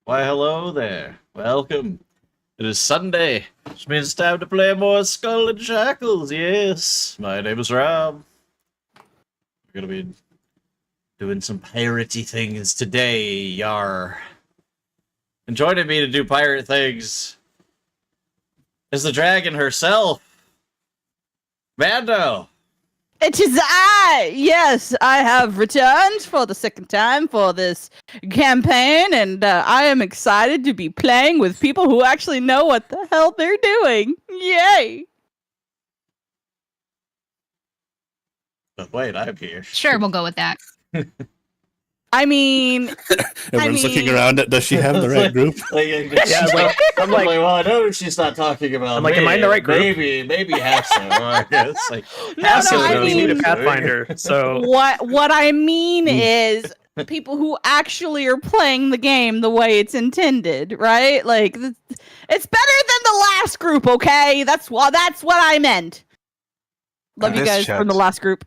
Why, hello there. Welcome. It is Sunday, which means it's time to play more Skull and Shackles. Yes, my name is Rob. We're gonna be doing some piratey things today, yar. And joining me to do pirate things is the dragon herself, Mando. It is I! Yes, I have returned for the second time for this campaign, and I am excited to be playing with people who actually know what the hell they're doing. Yay! But wait, I'm here. Sure, we'll go with that. I mean... Everyone's looking around at, does she have the right group? Yeah, I'm like, well, I know she's not talking about me. am I in the right group? Maybe Hasso. It's like, No, Hasso I knows mean- what need a he's Pathfinder, doing. so What I mean is people who actually are playing the game the way it's intended, right? Like, it's better than the last group, okay? That's what I meant. Love In you this guys chat. from the last group.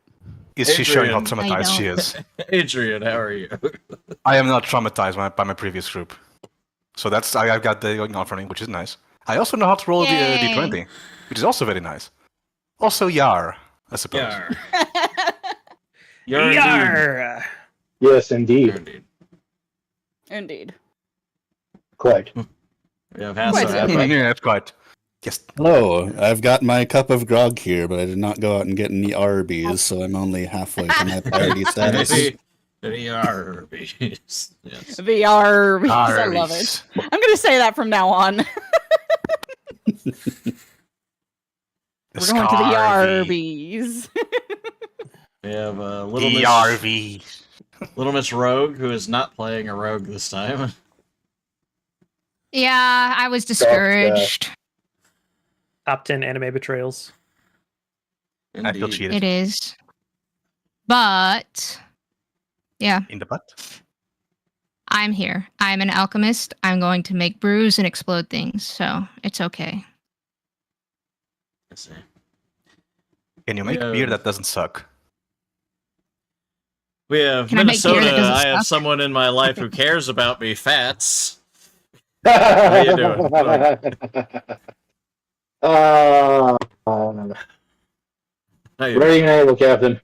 Is she showing how Adrian. traumatized she is? Adrian, how are you? I am not traumatized by my previous group. So I've got the going on for me, which is nice. I also know how to roll the Yay. D20, which is also very nice. Also Yar, I suppose. Yar. Yar. indeed. Yar! Yes, Yar indeed. indeed. Indeed. Quite. We have Quite Hasso. so. Yeah, that's quite. Yes. Hello, I've got my cup of grog here, but I did not go out and get any Arby's, so I'm only halfway to my party status. Arby's. Yes. VR. I love it. I'm going to say that from now on. We're going to the Arby's. We have Little Miss DRV. Little Miss Rogue, who is not playing a rogue this time. Yeah, I was discouraged. Top 10 anime betrayals. I feel Indeed. cheated. It is. But, yeah, In the butt. I'm here. I'm an alchemist. I'm going to make brews and explode things, so it's okay. I see. Can you make Yeah. beer that doesn't suck? We have Can I make beer that Minnesota. doesn't I have suck? someone in my life who cares about me. Fats. How you doing? Uh, How you ready and able, Captain.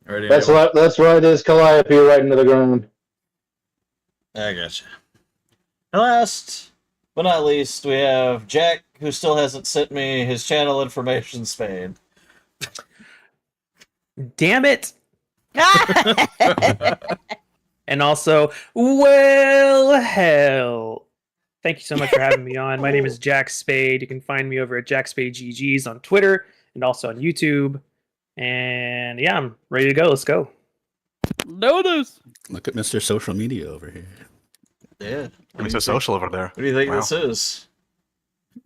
Ready? That's right. It is Calliope right into the ground. I gotcha. And last but not least, we have Jack, who still hasn't sent me his channel information spade. Damn it! And also, well, hell. Thank you so much for having me on. My name is Jack Spade. You can find me over at Jack Spade GGs on Twitter and also on YouTube. And yeah, I'm ready to go. Let's go. Know this. Look at Mr. Social Media over here. Yeah. I'm so social over there. What do you think Wow. this is?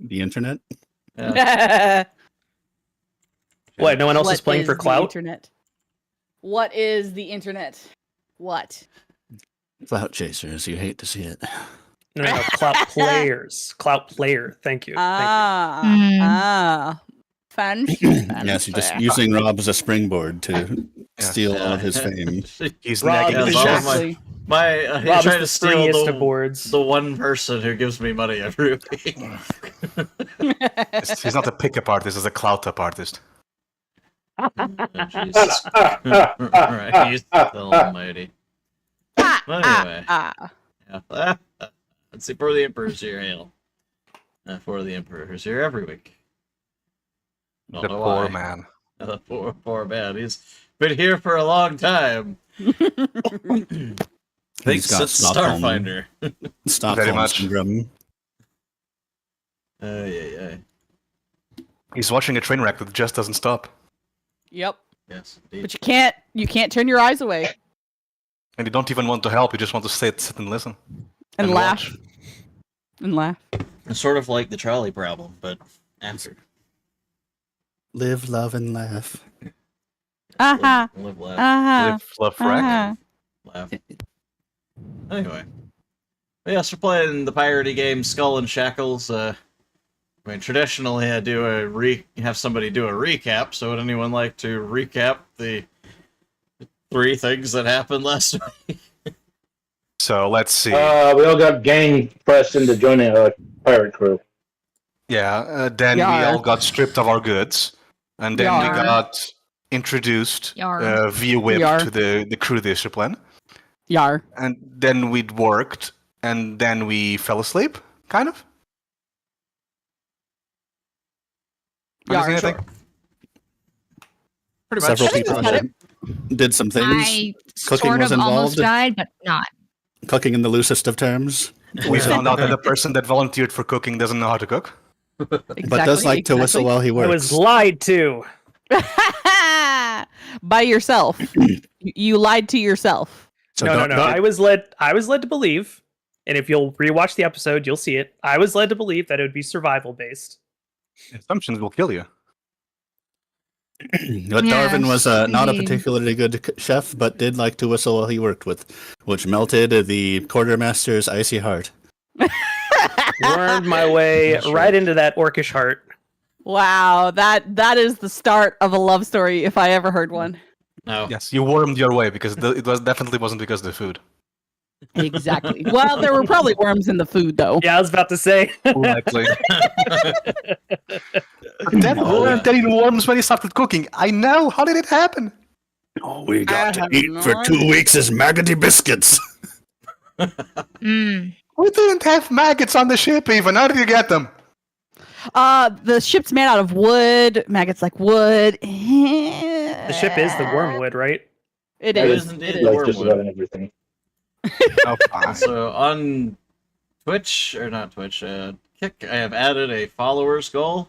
The internet? Yeah. What? No one else What is playing for the clout? internet? What is the internet? What? Clout chasers, you hate to see it. No, clout players. Clout player. Thank you. Fun. Yes, you're just using Rob as a springboard to steal all of his fame. He's Rob nagging is the all chat. my- Exactly. My Rob trying to is the steal freest of boards. the one person who gives me money every week. He's not a pickup artist, he's a clout up artist. Oh, Jesus Christ almighty. Anyway. Yeah. Let's see, for the Emperor's here, hail. For the Emperor's here every week. Don't The know poor why. man. The poor man. He's been here for a long time. Thanks He's got to Starfinder. Stockholm much. syndrome. Yeah. He's watching a train wreck that just doesn't stop. Yep. Yes, indeed. But you can't turn your eyes away And you don't even want to help, you just want to sit and listen. and laugh. watch. And laugh. It's sort of like the trolley problem, but answered. Live, love, and laugh. Uh-huh. Live, laugh, Uh-huh. Fluff wreck. laugh. Anyway. Yes, we're playing the piratey game Skull and Shackles. I mean, traditionally I do have somebody do a recap, so would anyone like to recap the 3 things that happened last week? So let's see. We all got gang pressed into joining a pirate crew. Yeah, then we Yar. all got stripped of our goods, and then we Yar. got introduced Yar. via whip Yar. to the crew discipline, Yar. and then we'd worked, and then we fell asleep, kind of. Am I Yar. missing anything? Pretty much. Several I think people that's did some things. I Cooking sort was of almost involved? died, but not. Cooking in the loosest of terms. We found out that the person that volunteered for cooking doesn't know how to cook. Exactly, But does like to whistle while he I works. was lied to. by yourself. You lied to yourself. So No. don't- I was led to believe, and if you'll rewatch the episode, you'll see it. I was led to believe that it would be survival based. Assumptions will kill you. But Darwin was Yes, not a indeed. particularly good chef, but did like to whistle while he worked with, which melted the quartermaster's icy heart. Wormed my way That's right into that orcish heart. Wow, that is the start of a love story if I ever heard one. No. Yes, you wormed your way because it was definitely wasn't because of the food. Exactly. Well, there were probably worms in the food though. Yeah, I was about to say. Likely. Then weren't any worms when he started cooking. I know. How did it happen? All we got to have eat no for 2 weeks is maggoty biscuits. Mm. We didn't have maggots on the ship even. How did you get them? The ship's made out of wood. Maggots like wood. The ship is the wormwood, right? It It is. is indeed It a is. Like just wormwood. about everything. Oh, fine. So on Twitch, or not Twitch, Kick, I have added a followers goal.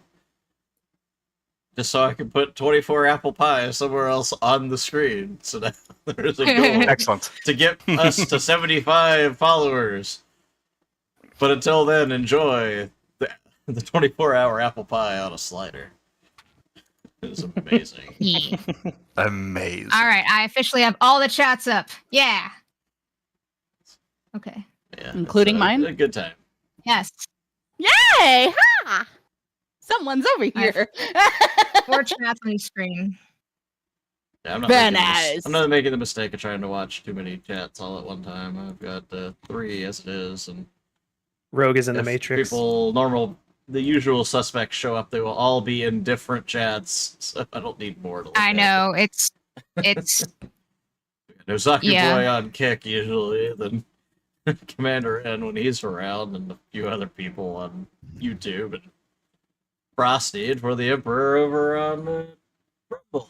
Just so I can put 24 apple pies somewhere else on the screen. So now there's a goal Excellent. to get us to 75 followers. But until then, enjoy the 24-hour apple pie on a slider. It is amazing. Yeah. Amazing. All right, I officially have all the chats up. Yeah. Okay. Yeah, Including it's mine? a good time. Yes. Yay! Ha! Someone's over here. 4 chats on the screen. Yeah, I'm not, Very making nice. I'm not making the mistake of trying to watch too many chats all at one time. I've got 3 as it is, and Rogue is in the if Matrix. the usual suspects show up, they will all be in different chats, so I don't need more to look I at. know it's There's Zaki Yeah. Boy on Kick usually, then Commander N when he's around, and a few other people on YouTube, and Frosty for the Emperor over on Rumble.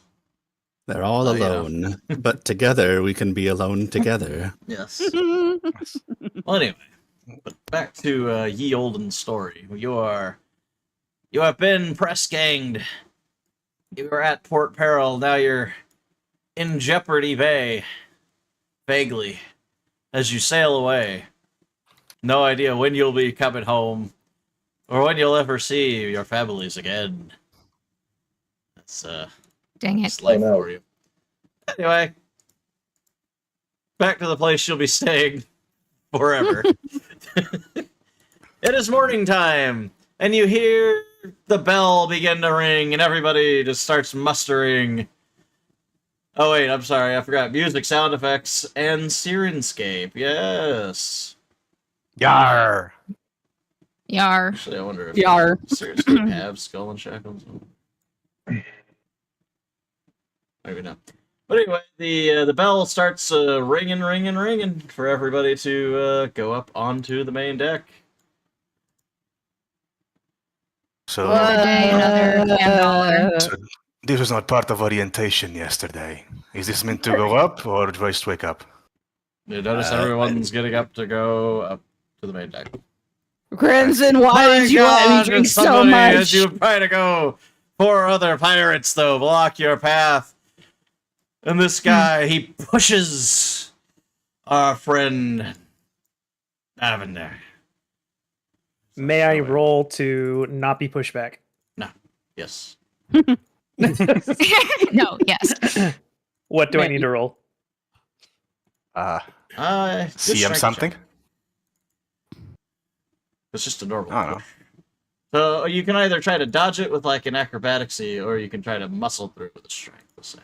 They're all Oh, yeah. alone, but together we can be alone together. Yes. Well, anyway, but back to ye olden story. You have been press ganged. You were at Port Peril. Now you're in Jeopardy Bay. Vaguely, as you sail away. No idea when you'll be coming home, or when you'll ever see your families again. That's dang it. it's life Oh, no. for you. Anyway, back to the place you'll be staying forever. It is morning time, and you hear the bell begin to ring, and everybody just starts mustering. Oh wait, I'm sorry, I forgot. Music, sound effects, and Syrinscape. Yes. Yar. Yar. Actually, I wonder if Yar. Syrinscape have Skull and Shackles. Maybe not. But anyway, the bell starts ringing for everybody to go up onto the main deck. So Another day, another $10. So this was not part of orientation yesterday. Is this meant to go up or just wake up? You notice Uh, everyone's getting up to go up to the main deck. Crimson, why did you let me drink so somebody much? as you try to go. 4 other pirates, though, block your path. And this guy, he pushes our friend Avender. May I roll to not be pushed back? Yes. No, yes. What do I Maybe. need to roll? Good CM strength something? check. It's just a normal. I don't know. push. So you can either try to dodge it with like an acrobaticsy, or you can try to muscle through it with a strength. Let's say.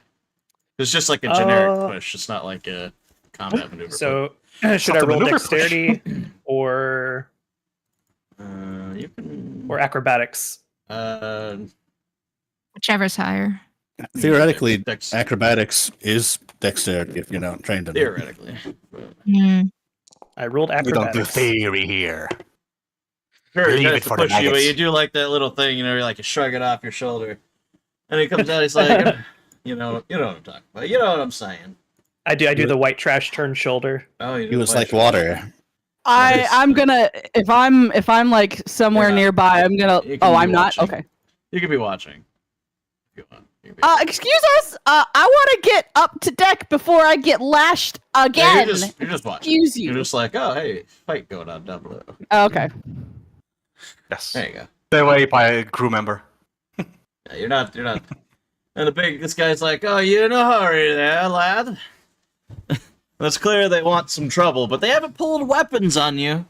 It's just like a generic push. It's not like a combat maneuver. So should I Something roll maneuver dexterity or you can. acrobatics? Whichever's higher. Theoretically, Dex- acrobatics is dexterity if you're not trained in it. theoretically. Mm. I rolled We don't do acrobatics. theory here. Sure, he Leave tries it to for the push you, but maggots. you do like that little thing, you're like you shrug it off your shoulder, and he comes out. He's like, you know what I'm talking about. You know what I'm saying. I do the white trash turn shoulder. Oh, you He was like water. I'm gonna if I'm like somewhere You're not. nearby, I'm gonna. You can Oh, be I'm not. watching. Okay. You could be watching. If you want. You can be Excuse us. I want to get up to deck before I get lashed Yeah, again. you're just watching. Excuse you. You're just like, oh, hey, fight going on down below. Okay. Yes. There you go. Stay away by a crew member. Yeah, you're not. And this guy's like, oh, you in a hurry there, lad. It's clear they want some trouble, but they haven't pulled weapons on you.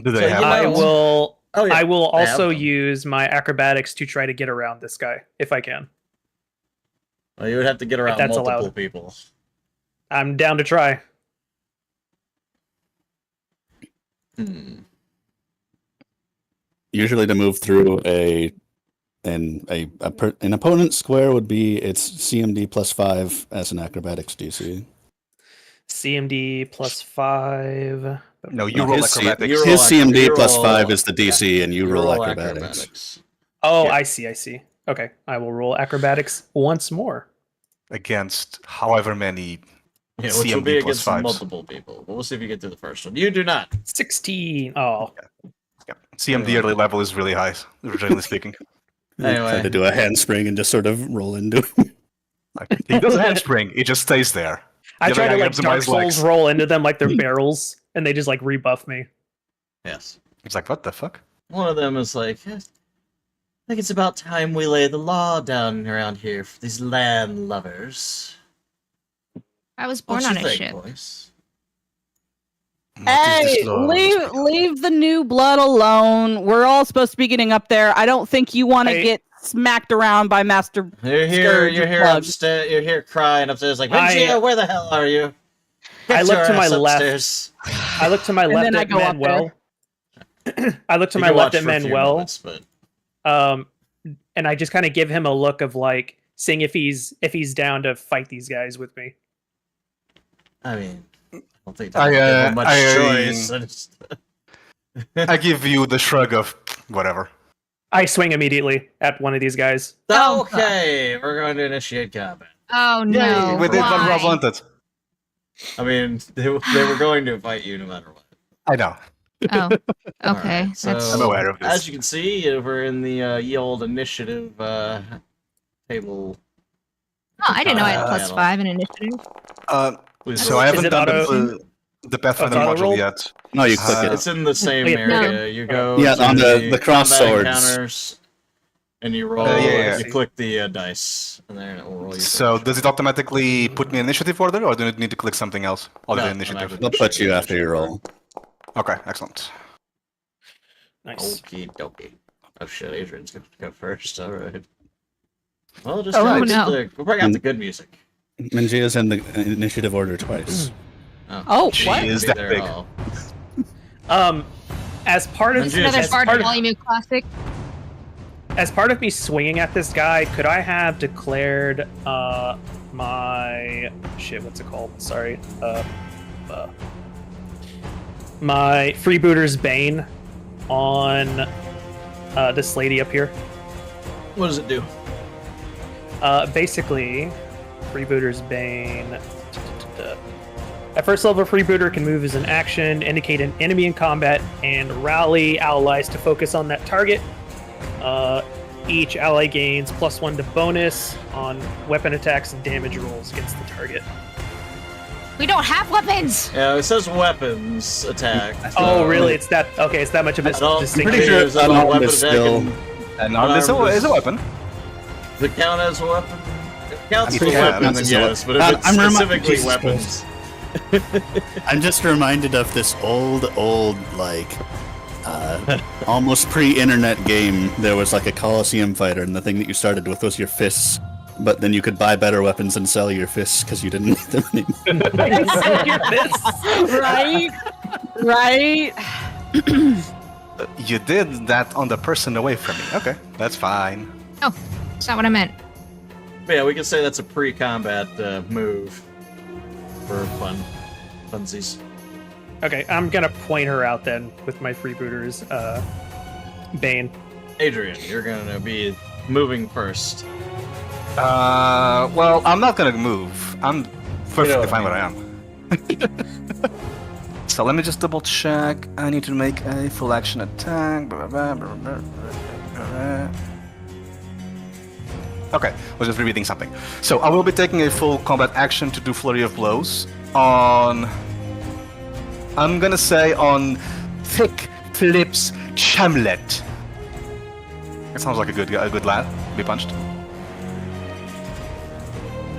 Do they So have? you I know- will. Oh, yeah. I will They have also them. use my acrobatics to try to get around this guy if I can. Well, you would have to get around that's multiple allowed. people. I'm down to try. Usually, to move through an opponent's square would be its CMD +5 as an acrobatics DC. CMD +5. No, you No, roll his acrobatics. you roll His CMD you roll- +5 is the DC, and you roll acrobatics. acrobatics. Oh, Yeah. I see. Okay, I will roll acrobatics once more. Against however many. Yeah, which will CMD be against +5s. multiple people. But we'll see if you get through the first one. You do not. 16. Oh, Yeah. CMD early level is really high, generally speaking. Try Anyway. to do a handspring and just sort of roll into him. Like, he doesn't handspring, he just stays there. I The try other to guy like grabs him by Dark his Souls legs. roll into them like they're barrels, and they just like rebuff me. Yes. He's like, what the fuck? One of them is like, I think it's about time we lay the law down around here for these land lovers. I was born What on you a think, ship. boys? What is Hey, this law? leave the new blood alone. We're all supposed to be getting up there. I don't think you want to Hey. get smacked around by Master. You're here. Scourge You're of here plugs. upstairs. You're here crying upstairs. Like, Vegeta, where the hell are you? Get I look your to my ass left. upstairs. I look to my And left then I at go up Manuel. I look to You my can left watch at for a few Manuel, moments, but and I just kind of give him a look of like seeing if he's down to fight these guys with me. I mean, I don't think I, I give him much I, choice. I just- I give you the shrug of whatever. I swing immediately at one of these guys. Okay, we're going to initiate combat. Oh no! We did what Why? Rob wanted. I mean, they were going to fight you no matter what. I know. Oh, okay. Alright, so That's I'm aware of this. as you can see, over in the ye old initiative table. Oh, I didn't know I had Battle. +5 in initiative. Please So roll. I Is haven't it done auto- the Pathfinder auto module roll? yet. No, you click it. It's in the same Wait, area. no. You go Yeah, to on the cross combat swords. encounters, and you roll. yeah. You click the dice, and then it will roll you. So does it automatically put me in initiative order, or do I need to click something else other No, than initiative? automatically. They'll put you after you roll. Okay, excellent. Nice. Okie dokie. Oh shit, Adrian's gonna go first. All right. Well, just Oh, we'll no. bring out the good music. Mangia's in the initiative order twice. Oh, She what? is Be that there big. all. As part of Another Another as Bard part of, Volume Classic. as part of me swinging at this guy, could I have declared my shit? What's it called? Sorry, my freebooter's bane on this lady up here. What does it do? Basically, freebooter's bane. At first level, freebooter can move as an action, indicate an enemy in combat, and rally allies to focus on that target. Each ally gains +1 to bonus on weapon attacks and damage rolls against the target. We don't have weapons. Yeah, it says weapons attack. Oh, really? It's that? Okay, it's that much of a distinction. pretty sure There's a unarmed weapon is attack still- and- And now this is a weapon. Does it count as a weapon? If it counts as It a can. weapon, then It's a yes, but weapon. if it's I'm remi- specifically Jesus weapons. I'm just reminded of this old, like, almost pre-internet game. There was like a Coliseum fighter, and the thing that you started with was your fists but then you could buy better weapons and sell your fists because you didn't need them anymore. Right? Right? You did that on the person away from me. Okay, that's fine. Oh, that's not what I meant. But yeah, we could say that's a pre-combat move for funsies. Okay, I'm gonna point her out then with my freebooters. Bane. Adrian, you're gonna be moving first. Well, I'm not gonna move. I'm perfectly Yeah. fine where I am. So let me just double check. I need to make a full action attack. Okay, I was just rereading something. So I will be taking a full combat action to do Flurry of Blows on... I'm gonna say on Thick Flips Chamlet. That sounds like a good lad. Be punched.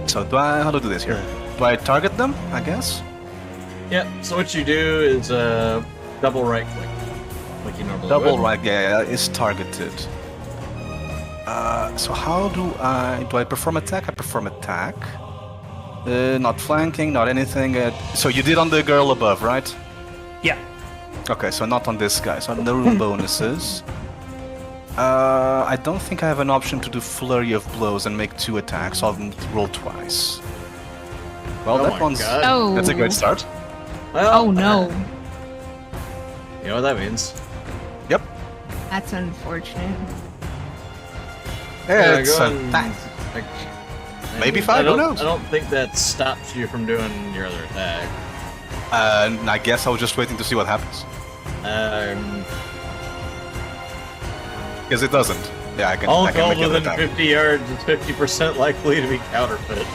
So how do I do this here? Do I target them, I guess? Yep, so what you do is double right click. Like you normally Double would. right, yeah, is targeted. So how do I perform attack? I perform attack. Not flanking, not anything. So you did on the girl above, right? Yeah. Okay, so not on this guy. So no room bonuses. I don't think I have an option to do Flurry of Blows and make 2 attacks. So I'll roll twice. Well, Oh that my one's... God. Oh. That's a great start. Well, Oh no. You know what that means? Yep. That's unfortunate. Yeah, go it's and- attack. like, Maybe I 5, who don't- knows? I don't think that stops you from doing your other attack. I guess I was just waiting to see what happens. Because it doesn't. Yeah, I can, All I can gold make another within attack. 50 yards is 50% likely to be counterfeit.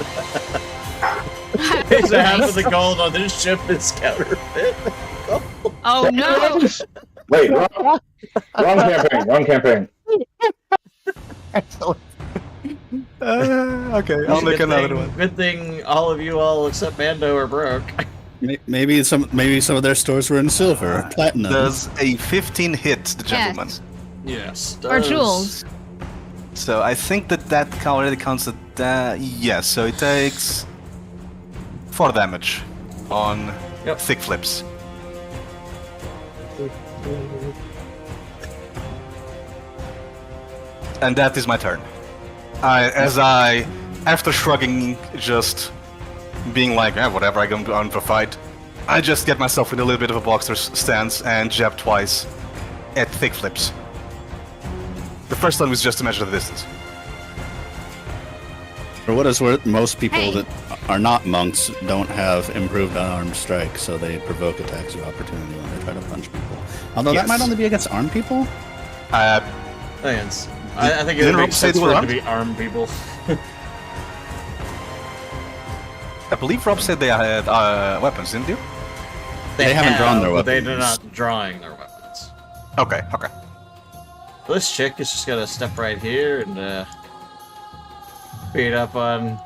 So half of the gold on this ship is counterfeit. Oh no. Wait, wrong campaign. Wrong campaign. Okay, I'll make another one. Good thing all of you all except Mando are broke. Maybe some of their stores were in silver or platinum. Does a 15 hit the gentleman? Yes. Or does. jewels. So I think that already counts as that. Yes, so it takes 4 damage on Yep. thick flips. And that is my turn. After shrugging, just being like, whatever, I'm going on for fight, I just get myself in a little bit of a boxer stance and jab twice at thick flips. The first one was just to measure the distance. For what it's worth, most people Hey. that are not monks don't have improved unarmed strike, so they provoke attacks of opportunity when they try to punch people. Although Yes. that might only be against armed people. Uh, I think it Didn't would Rob make say sense they were for it to armed? be armed people. I believe Rob said they had weapons, didn't you? They haven't drawn their but they're weapons. not drawing their weapons. Okay. This chick is just gonna step right here and beat up on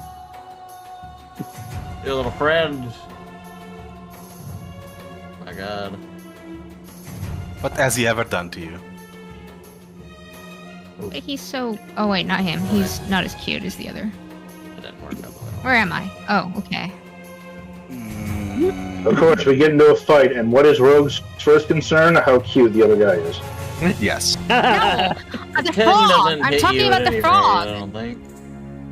your little friend. My God. What has he ever done to you? Wait, he's so. Oh wait, not him. He's not as cute as the other. It didn't work out well. Where am I? Oh, okay. Of course, we get into a fight, and what is Rogue's first concern? How cute the other guy is. Yes. No, the Ken frog. doesn't I'm hit talking you about at the any frog. rate, I don't think.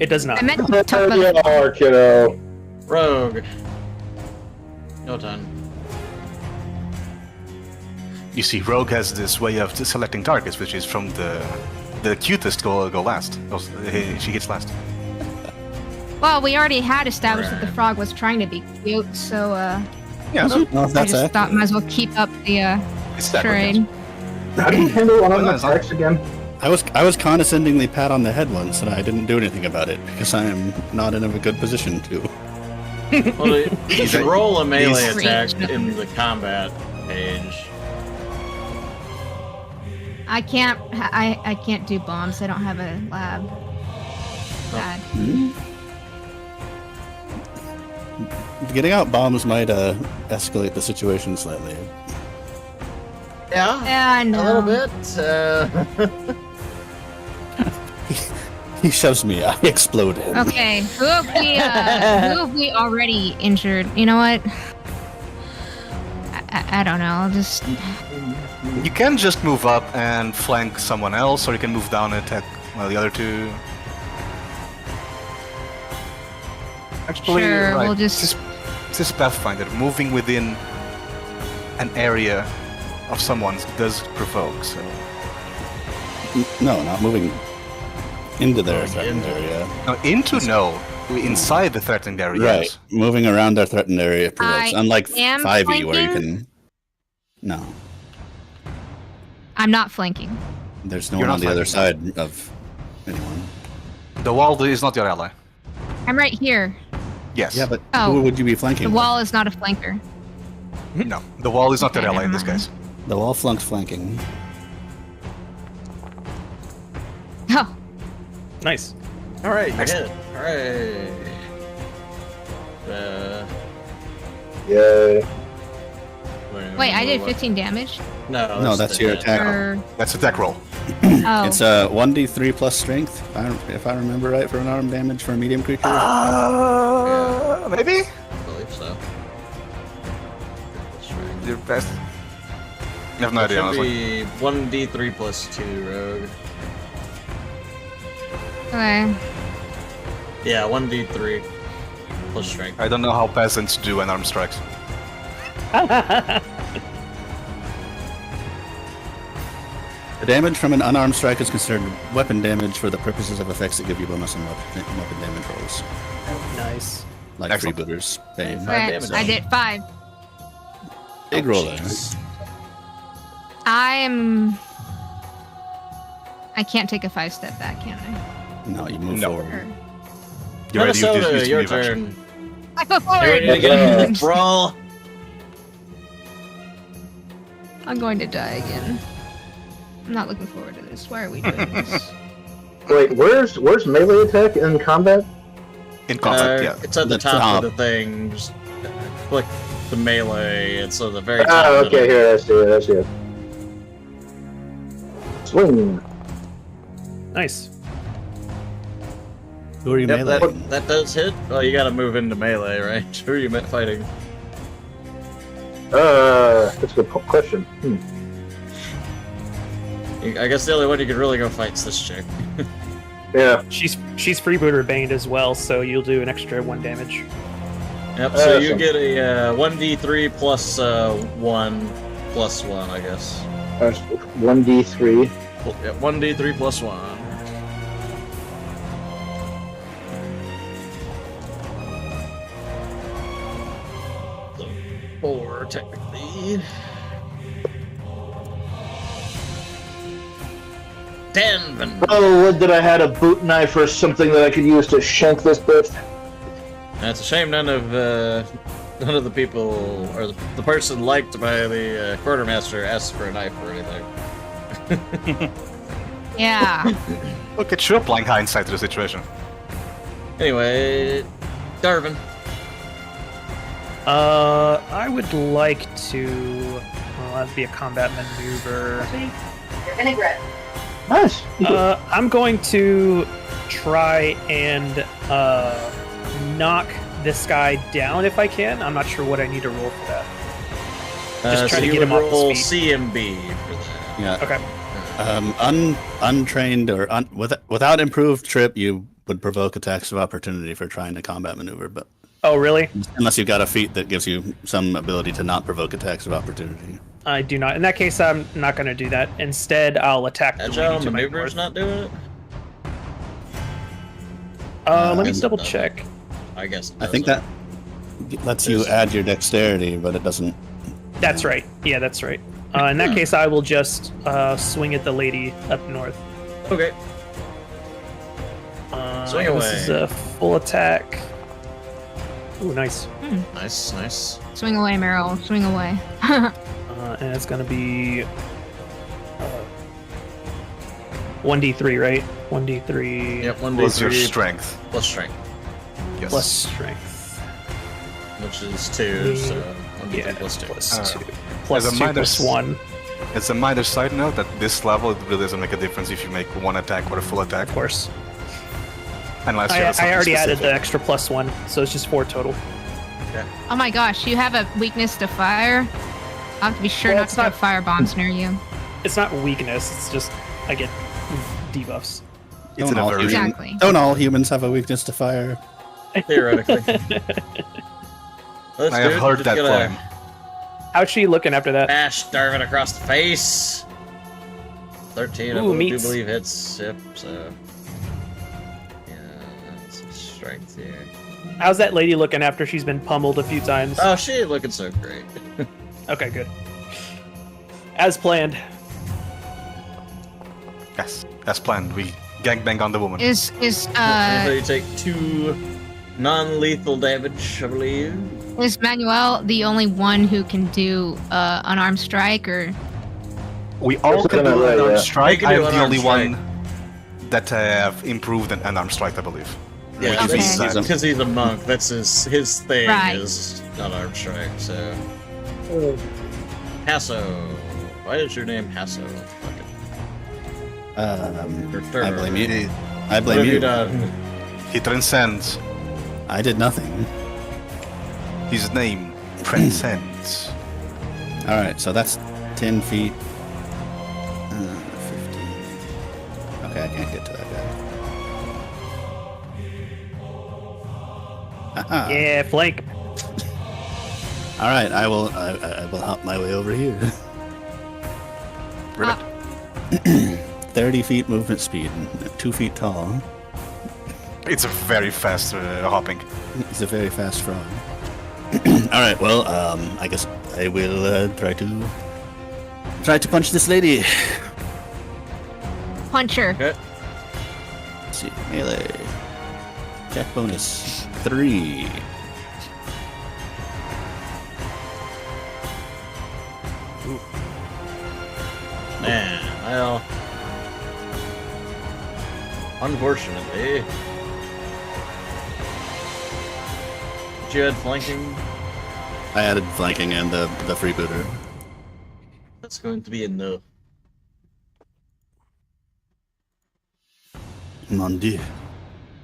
It does not. I meant to talk about There the you are, kiddo. Rogue. No time. You see, Rogue has this way of selecting targets, which is from the cutest go last. She gets last. Well, we already had established that the Right. frog was trying to be cute, so Yeah, so No, I that's just thought might as well keep up the it's that charade. How do you handle one of Oh, the no, attacks again? I was condescendingly pat on the head once, and I didn't do anything about it because I am not in a good position to. Well, you should roll a melee He's- attack in the combat page. I can't do bombs. I don't have a lab. Bad. Getting out bombs might escalate the situation slightly. Yeah, Yeah, I know. a little bit. He shoves me. I explode him. Okay, who have we already injured? You know what? I don't know. I'll just. You can just move up and flank someone else, or you can move down and attack one of the other two. Actually, Sure, right. we'll just- This is Pathfinder. Moving within an area of someone's does provoke, so... No, not moving into their Moving threatened into- area. No, no. Inside the threatened area, Right. yes. Moving around their threatened area provokes. I Unlike am 5e where you flanking. can... No. I'm not flanking. There's no You're one on not the other flanking. side of anyone. The wall is not your ally. I'm right here. Yes. Yeah, but Oh. who would you be flanking? The with? wall is not a flanker. No, the wall is not Okay, your ally in never this case. The wall flunks flanking. Oh, Nice. All right, you Excellent. hit. All right. Yay. wait, I did 15 damage? No, that's the your hit. attack. Or... That's attack roll. Oh, It's a 1d3 plus strength, if I remember right, for unarmed damage for a medium creature. Maybe? I believe so. That's right. Your best. I have no It idea, should honestly. be 1d3 plus 2, Rogue. okay. Yeah, 1d3 plus strength. I don't know how peasants do unarmed strikes. The damage from an unarmed strike is considered weapon damage for the purposes of effects that give you bonus on weapon damage rolls. Nice. Like Excellent. Freebooter's Bane. Five Right, damage. I did 5. Big roll there. Jeez. I can't take a 5-step back, can I? No, you move No. forward. Or... You already used Minnesota, your move action. turn. I go You forward! ready to get into the brawl? I'm going to die again. I'm not looking forward to this. Why are we doing this? Wait, where's melee attack in combat? In combat, yeah. It's at the The top top. of the thing. Just click the melee. It's at the very top. Ah, of okay, it. here, I see it, I see it. Swing. Nice. Who are you Yep, melee? that does hit. Well, you gotta move into melee, right? Who are you fighting? That's a good question. I guess the only one you could really go fight is this chick. Yeah. She's freebooter baned as well, so you'll do an extra 1 damage. Yep, so you Awesome. get a 1d3 plus 1 plus 1, I guess. 1d3. Yep, 1d3 plus 1. So 4, technically. 10. Oh, what did I had a boot knife or something that I could use to shank this bitch? That's a shame none of the people, or the person liked by the quartermaster asked for a knife or anything. Yeah. Look, it should applying hindsight to the situation. Anyway, Darvin. I would like to. Well, that'd be a combat maneuver. Nice. I'm going to try and knock this guy down if I can. I'm not sure what I need to roll for that. Just try so to you get would him off roll his feet. CMB for that. Yeah. Okay. Untrained or without improved trip, you would provoke attacks of opportunity for trying to combat maneuver, but Oh, really? unless you've got a feat that gives you some ability to not provoke attacks of opportunity. I do not. In that case, I'm not going to do that. Instead, I'll attack the Agile lady to my maneuver's north. not doing it? Let me guess it double doesn't. check. I guess. It I think doesn't. that lets you add your dexterity, but it doesn't. That's right. Yeah, that's right. In that case, I will just swing at the lady up north. Okay. Swing This away. is a full attack. Ooh, nice. Nice, nice. Swing away, Meryl. Swing away. And it's going to be 1d3, right? 1d3 Yep, 1d3 What's your strength? plus strength, Yes. plus strength. which is 2, so 1d3 Yeah, plus 2. plus 2. As Plus a 2 minor plus 1. As a minor side note, at this level, it really doesn't make a difference if you make one attack or a full attack. Of course. Unless you have I something already added the specific. extra +1, so it's just 4 total. Oh my gosh, you have a weakness to fire? I'll have to be sure Well, not it's to throw not- fire bombs near you. It's not weakness, it's just I get debuffs. It's an aversion. Exactly. Don't all humans have a weakness to fire? Theoretically. Let's I do have it. heard Just that gonna claim. How's she looking after that? Bash Darvin across the face. 13, I Ooh, do meats. believe hits. Yep, so. Yeah, that's strength here. How's that lady looking after she's been pummeled a few times? Oh, she ain't looking so great. Okay, good. As planned. Yes, as planned. We gangbang on the woman. Is So you take 2 non-lethal damage, I believe. Manuel the only one who can do unarmed strike, or We all can That's do right, unarmed yeah. strike. I can do I'm the only unarmed one that have improved an unarmed strike, I believe. Yeah, Okay. because he's a monk. That's his thing Right. is unarmed strike. So, Hasso, why is your name Hasso? I blame you. He, I What blame have you you. done? he transcends. I did nothing. His name transcends. All right, so that's 10 feet. 15. Okay, I can't get to that guy. Aha. Yeah, flank. All right, I will hop my way over here. Ribbit. 30 feet movement speed, 2 feet tall. It's a very fast hopping. He's a very fast frog. All right, well, I guess I will try to punch this lady. puncher. Okay. Let's see, melee. Check bonus 3. Man, well, unfortunately, did you add flanking? I added flanking and the freebooter. That's going to be a no. Mon Dieu.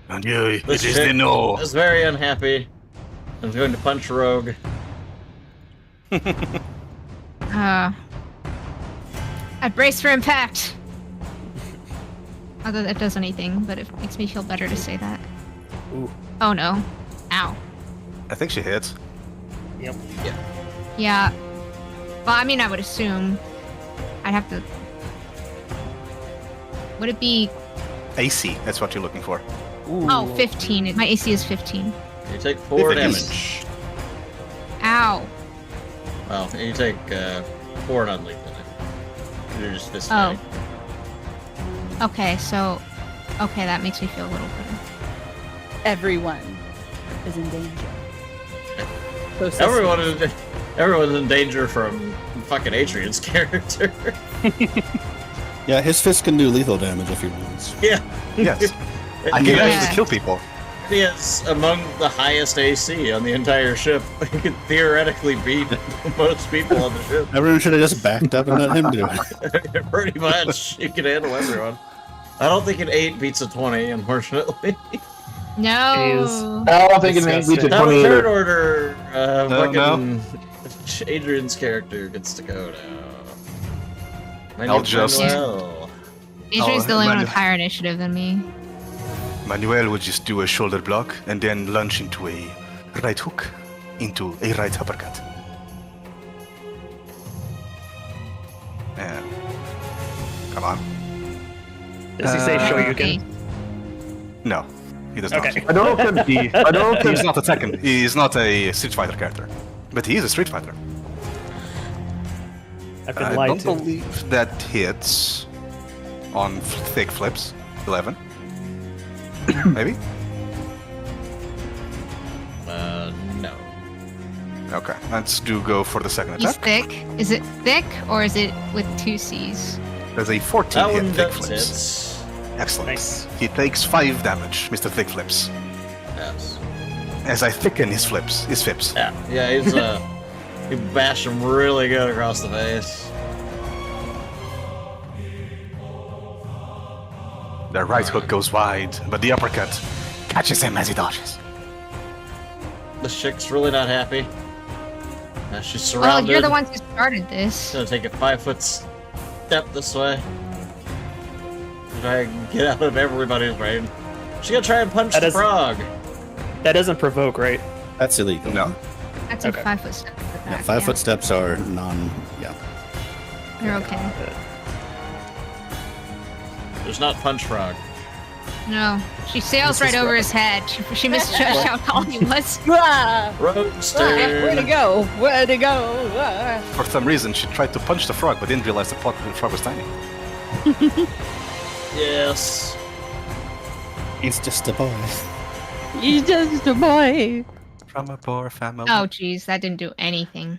And you, This it is chick the no. is very unhappy. I'm going to punch Rogue. I brace for impact. Not that it does anything, but it makes me feel better to say that. Ooh. Oh no. Ow. I think she hits. Yep. Yeah. Well, I mean, I would assume. I'd have to. Would it be. AC, that's what you're looking for. Ooh. Oh, 15. My AC is 15. You take 4 If it is. damage. Ow. Well, you take 4 non-lethal damage. You're just this Oh. Okay, so. Okay, that makes me feel a little better. Everyone is in danger. So Everyone's in danger from fucking Adrian's character. Yeah, his fist can do lethal damage if he wants. Yeah. Yes. I can He actually Yeah. kill people. He is among the highest AC on the entire ship. He could theoretically beat most people on the ship. Everyone should have just backed up and let him do it. Pretty much. You can handle everyone. I don't think an 8 beats a 20, unfortunately. No. I don't think it beats a Disgusting. Now 20 third either. order, No, fucking Adrian's character gets to go now. I'll just- Manuel. Adrian's Oh, the only one with Manuel. higher initiative than me. Manuel would just do a shoulder block and then lunge into a right hook, into a right uppercut. And come on. Does he say Uh, Shoryuken? No, he does not. Okay. I don't know if He, I don't know he's if not a Tekken. He is not a Street Fighter character, but he is a Street Fighter. I've been I lied don't to. believe that hits on thick flips. 11, maybe. No. Okay, let's go for the second He's attack. thick. Is it thick or is it with 2 C's? There's a 14 That hit one thick does flips. hit. Excellent. Nice. He takes 5 damage, Mr. Thick Flips, Yes. as I thicken his flips. Yeah, he's you bash him really good across the face. The right hook goes wide, but the uppercut catches him as he dodges. The chick's really not happy. She's Well, surrounded. you're the ones who started this. Gonna take a 5-foot step this way. Try and get out of everybody's brain. She's gonna try and punch That the is- frog. That doesn't provoke, right? That's illegal. No. That's Okay. a 5-foot step. Yeah, 5-foot steps are non. Yeah. You're okay. There's not punch frog. No, she sails right over his head. She missed how tall he was. Ah, Roadster. where to go? Where to go? Ah. For some reason, she tried to punch the frog, but didn't realize the frog was tiny. Yes. He's just a boy. He's just a boy. From a poor family. Oh, jeez, that didn't do anything.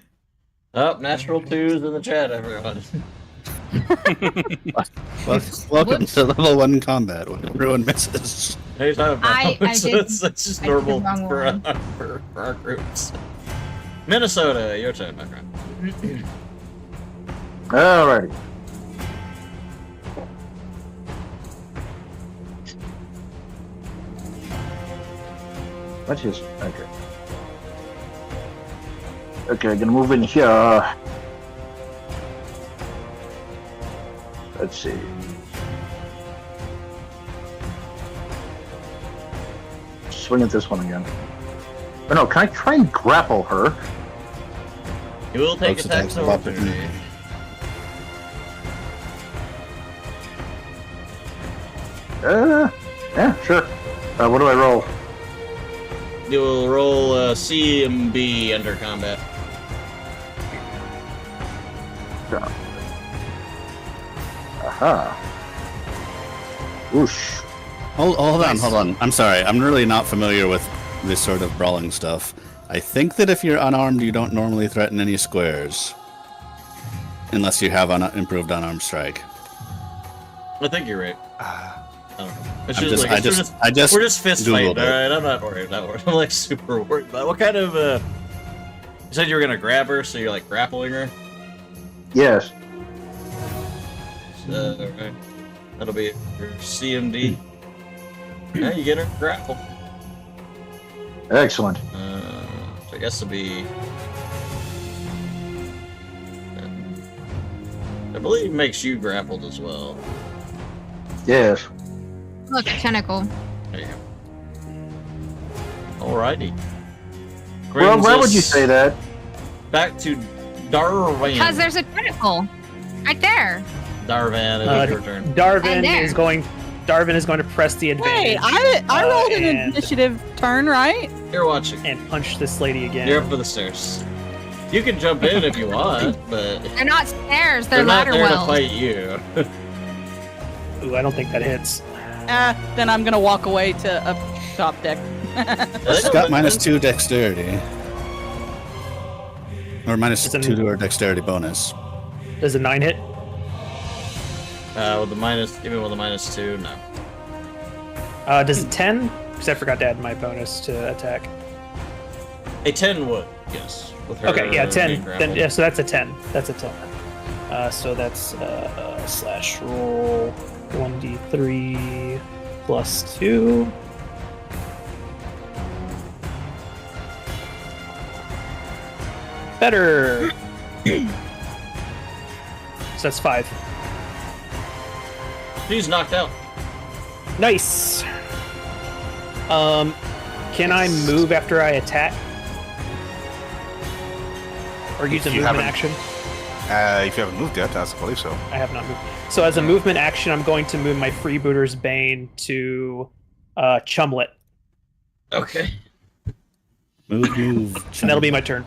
Oh, natural 2s in the chat, everyone. Welcome to level 1 combat when everyone misses. Hey, it's not I it's did- just I did normal the wrong for, one. for our groups. Minnesota, your turn, my friend. Alrighty. Let's just okay. Okay, gonna move in here. Let's see. Swing at this one again. Oh no, can I try and grapple her? You will take Folks, attacks attacks of of opportunity. Yeah, sure. What do I roll? You will roll CMB under combat. Aha. Whoosh. Hold on. I'm sorry. I'm really not familiar with this sort of brawling stuff. I think that if you're unarmed, you don't normally threaten any squares. Unless you have improved unarmed strike. I think you're right. I don't know. It's I'm just, just- like, I just we're just fist fighting, Googled it. alright? I'm not worried about it. I'm like super worried about it. What kind of you said you were gonna grab her, so you're like grappling her? Yes. Alright. That'll be your CMD. Yeah, you get her grapple. Excellent. So I guess it'll be. I believe it makes you grappled as well. Yes. Look, tentacle. There you go. Alrighty. Well, Brings why would you us say that? Back to Darvan. Because there's a tentacle. Right there. Darvan, it is your turn. And Darvin there. is going to press the advantage. Wait, I rolled an and- initiative turn, right? You're watching. and punch this lady again. You're up for the stairs. You can jump in if you want, but They're not stairs, they're not ladder there to wells. fight you. Ooh, I don't think that hits. Then I'm gonna walk away to a top deck. It's got -2 dexterity. Or It's an- -2 to our dexterity bonus. Does a 9 hit? With the minus, even with the -2, no. Does a 10? Because I forgot to add my bonus to attack. A 10 would, yes. With her Okay, yeah, 10. being Then grappled. yeah, so that's a 10. That's a 10. So that's slash roll 1d3 plus 2. Better. So that's 5. She's knocked out. Nice. Can I move after I attack? Or use a If you movement haven't- action? If you haven't moved yet, I believe so. I have not moved. So as a movement action, I'm going to move my Freebooter's Bane to Chumlet. Okay. Move. And that'll be my turn.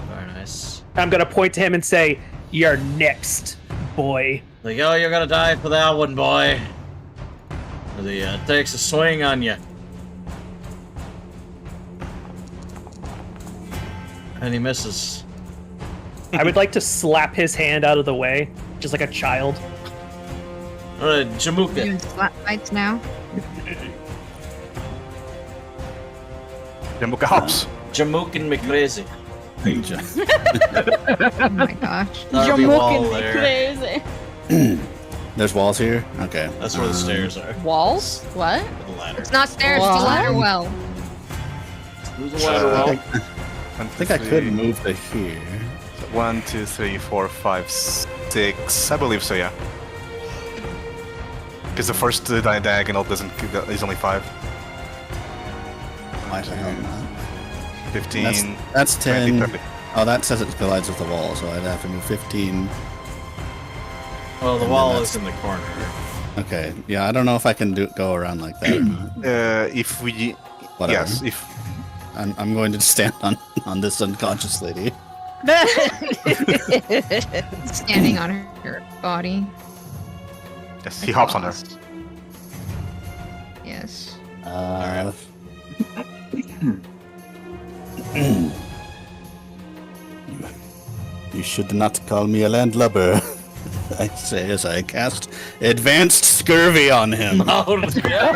Very nice. I'm going to point to him and say, "You're next, boy." Like, oh, you're gonna die for that one, boy. As he takes a swing on you. And he misses. I would like to slap his hand out of the way, just like a child. Jamuka. Doing slap fights now. Jamuka hops. Jamukin McCrazy. Oh my gosh. There'll be a wall Jamukin me there. crazy. There's walls here? Okay. That's where the stairs are. Walls? What? The ladder. It's not stairs, it's a ladder well. Who's the ladder well? I think I could move to here. 1, 2, 3, 4, 5, 6. I believe so, yeah. Because the first diagonal is only 5. Might have that. 15. That's 10. 20, 30. Oh, that says it collides with the wall, so I'd have to move 15. Well, the And wall then is in the corner. Okay, yeah, I don't know if I can go around like that or not. If we... Whatever. Yes, if... I'm going to stand on this unconscious lady. Standing on her body. Yes, he hops on her. Yes. You should not call me a landlubber. I say as I cast advanced scurvy on him. Oh, yeah.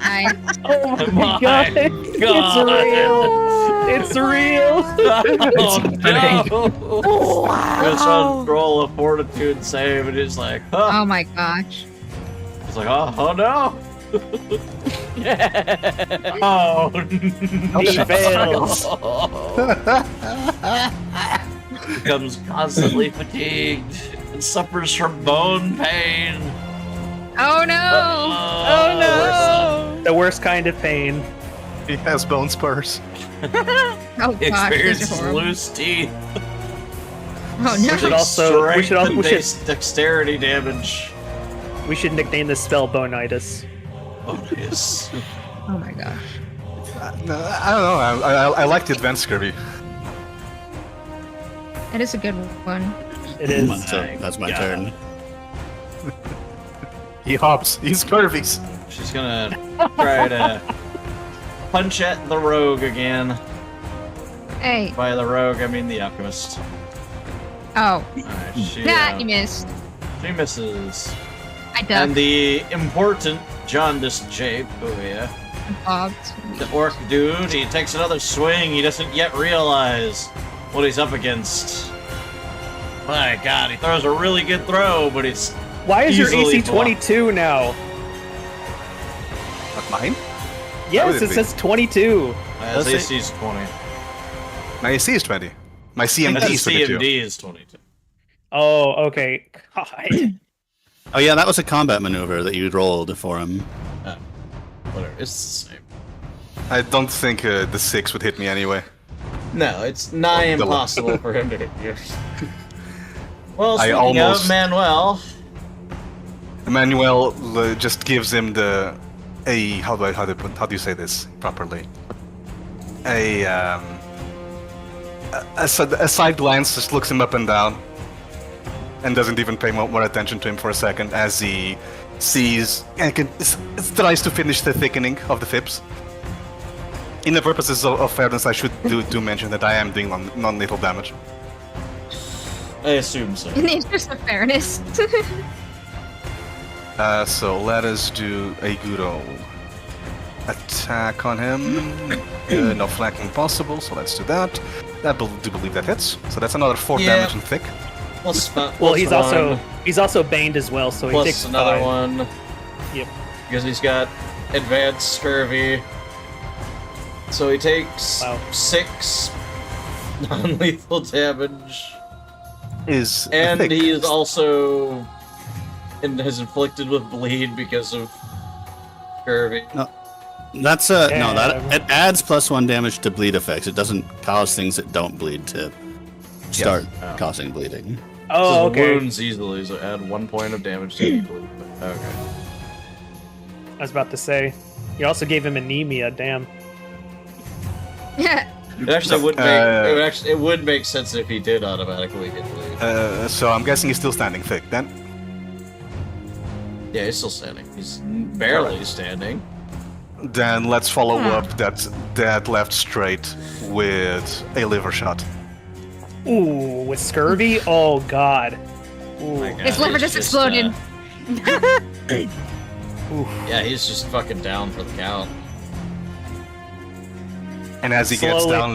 I, Oh My god. God. It's real! Oh, no. Wow. This one roll a fortitude save, and he's like, huh. oh my gosh. He's like, oh no. Oh, He fails. Becomes constantly fatigued and suffers from bone pain. Oh no! Oh no! The worst kind of pain. He has bone spurs. Oh gosh, these are Experiences horrible. loose teeth. Oh We should no! also- we should Strength and also- dexterity damage. We should nickname this spell Bonitis. Oh, nice. Oh my gosh. No, I don't know. I like the advanced scurvy. It is a good one. It is. So that's my Yeah. turn. He hops. He scurvies. She's gonna try to punch at the rogue again. Hey. By the rogue, I mean the alchemist. Oh. Alright, she, You missed. she misses. I And ducked. the important jaundiced jape, oh yeah, Bobbed. the orc dude, he takes another swing. He doesn't yet realize what he's up against. My god, he throws a really good throw, but he's Why is your Easily AC 22 now? Not mine? Yes, would it it be? says 22. his Does it? AC's 20. My AC is 20. My CMD His is 22. CMD is 22. Oh, okay. God. Oh yeah, that was a combat maneuver that you rolled for him. Whatever, it's the same. I don't think the 6 would hit me anyway. No, it's nigh The- impossible for him to hit you. Well, I speaking almost- of Manuel, Emmanuel just gives him how do you say this properly? A side glance, just looks him up and down, and doesn't even pay more attention to him for a second as he sees and tries to finish the thickening of the fips. In the purposes of fairness, I should do mention that I am doing non-lethal damage. I assume so. In the interest of fairness. So let us do a good old attack on him. No flanking possible, so let's do that. I do believe that hits. So that's another 4 Yeah. damage and thick. Plus, Well, plus he's one, also baned as well, so he plus takes another 5. one. Yep. Because he's got advanced scurvy. So he takes Wow. 6 non-lethal damage. Is And thick. he is also is inflicted with bleed because of scurvy. That's no, that Yeah. it adds +1 damage to bleed effects. It doesn't cause things that don't bleed to start Oh. causing bleeding. Oh, Says okay. wounds easily, so add 1 point of damage to any bleed. Okay. I was about to say. You also gave him anemia, damn. Yeah. It actually would make it would make sense if he did automatically get bleed. So I'm guessing he's still standing thick then. Yeah, he's still standing. He's barely standing. Then let's follow up that left straight with a liver shot. Ooh, with scurvy? Oh, God. Ooh. My God, His liver he's just exploded. Yeah, he's just fucking down for the count. And as he gets Slowly- down,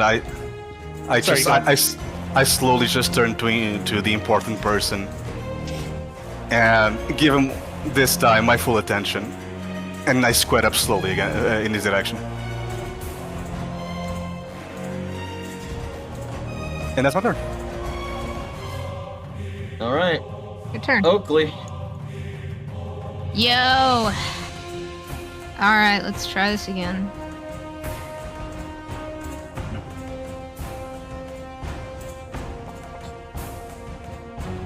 Sorry, go on. I slowly just turn to the important person and give him this time my full attention, and I square up slowly again in this direction. And that's my turn. All right, Your turn. Oakley. Yo. All right, let's try this again.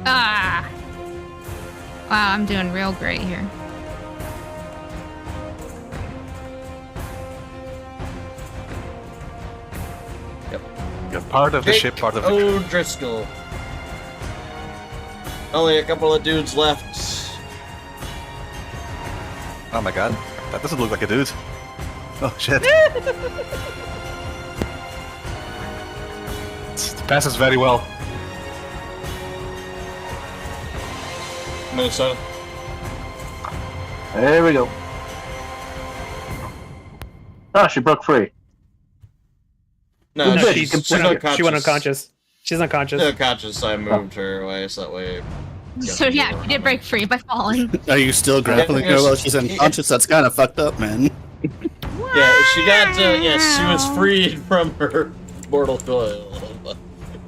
Ah. Wow, I'm doing real great here. You're part of the ship, part of the crew. O'Driscoll. Only a couple of dudes left. Oh my god, that doesn't look like a dude. Oh shit. It passes very well. Minnesota. There we go. Oh, she broke free. No, No, she's she went unconscious. She's unconscious. She's unconscious, so I moved her away so that way. So yeah, she did break free by falling. Are you still grappling her while she's unconscious? That's kind of fucked up, man. Yeah, she got. Yes, she was freed from her mortal coil.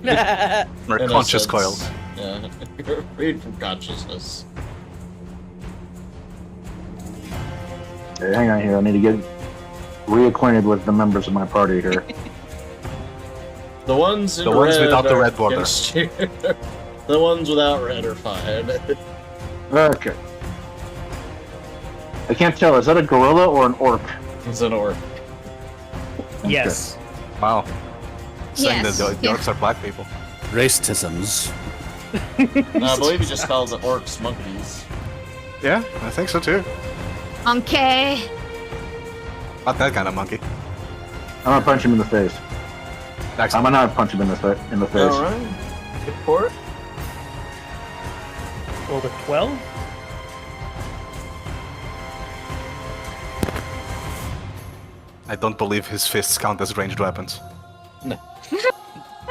Her In a conscious sense. coil. Yeah, you're freed from consciousness. Hey, hang on here. I need to get reacquainted with the members of my party here. The ones in The ones red without the are red border. against you. The ones without red are fine. Okay. I can't tell. Is that a gorilla or an orc? It's an orc. Yes. Wow. Saying Yes, that the yeah. orcs are black people. Racisms. No, I believe he just calls the orcs monkeys. Yeah, I think so too. Okay. Not that kind of monkey. I'm gonna punch him in the face. I'm Excellent. gonna not punch him in the face. Alright. Good for it. Rolled a 12. I don't believe his fists count as ranged weapons.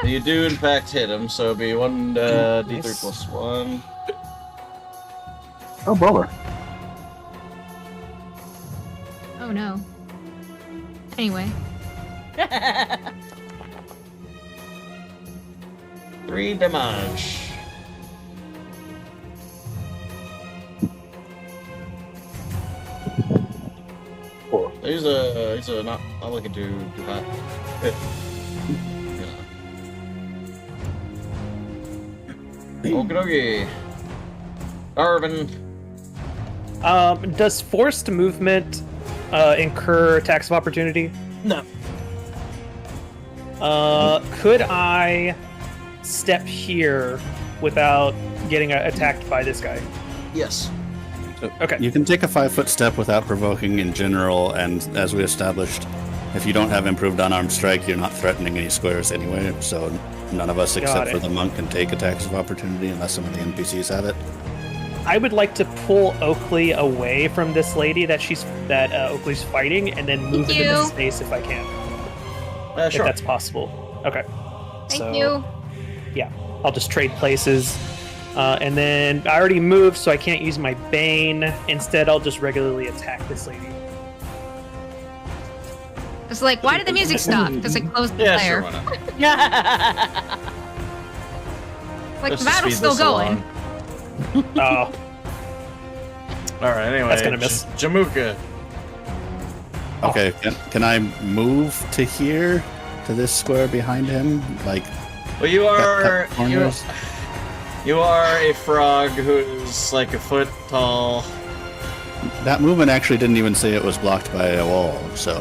You do in fact hit him, so it'll be 1 d3 Nice. plus 1. Oh, bummer. Oh no. Anyway. 3 damage. Four. He's a not looking too hot. Okie dokie. Arvin. Does forced movement incur attacks of opportunity? No. Could I step here without getting attacked by this guy? Yes. Okay. You can take a 5-foot step without provoking in general, and as we established, if you don't have improved unarmed strike, you're not threatening any squares anyway, so none of us except it. for the monk can take attacks of opportunity unless some of the NPCs have it. I would like to pull Oakley away from this lady that Oakley's fighting, and then move Thank into you. the space if I can, if Sure. that's possible. Okay. Thank you. Yeah, I'll just trade places. And then I already moved, so I can't use my Bane. Instead, I'll just regularly attack this lady. It's like, why did the music stop? Because it closed the Yeah, player. sure, why not? Like, Let's the just battle's speed still this going. along. Oh, Alright, anyway. That's gonna miss. Jamuka. Okay, can I move to here? To this square behind him? Like, Well, you are cut corners? you are a frog who's like a foot tall. that movement actually didn't even say it was blocked by a wall, so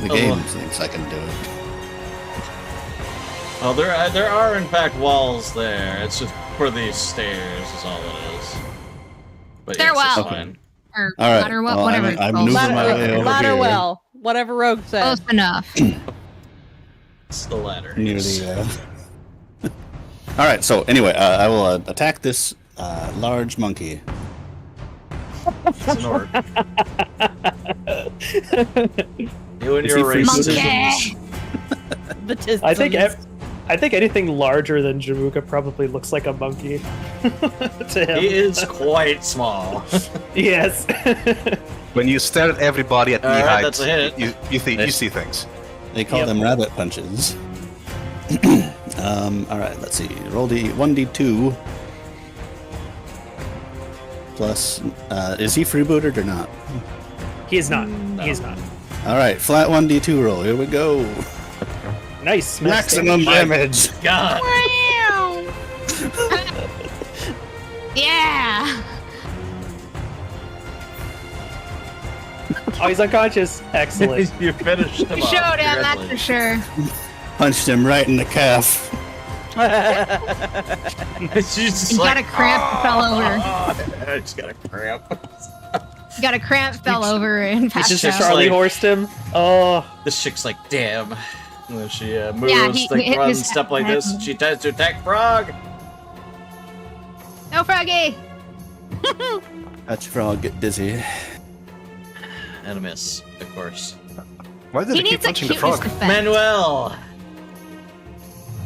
the Oh, game well. thinks I can do it. Well, there are in fact walls there. It's just for these stairs is all it is. But yes, Stairwell. it's fine. Or All right, ladder, well, whatever I it's called. maneuver my way over Ladder here. well. Whatever Rogue said. Close enough. It's the ladder. Near yes. the, All right. So anyway, I will attack this large monkey. It's an orc. You and Is your he free racism. Monkey! The I think tisms. I think anything larger than Jamuka probably looks like a monkey to him. He is quite small. Yes. When you stare at everybody at knee Alright, height, that's a hit. you see things. They call them rabbit punches. Alright, let's see. Roll 1d2. Plus, is he freebooted or not? He is not. He is not. Alright, flat 1d2 roll. Here we go. Nice. Maximum damage. God. Wow. Yeah. Oh, he's unconscious. Excellent. You finished him You off. showed him, that's for sure. Punched him right in the calf. She's just You like, got a cramp, fell over. I just got a cramp. You got a cramp, fell over, and He passed just out. Charlie like- horsed him. Oh, This chick's like, damn. And then she moves, he like, hit runs, his stuff like this. head. She tries to attack Frog. No, Froggy! Touch frog, get dizzy. And a miss, of course. Why did He he keep needs a punching the cuteness frog? defense. Manuel!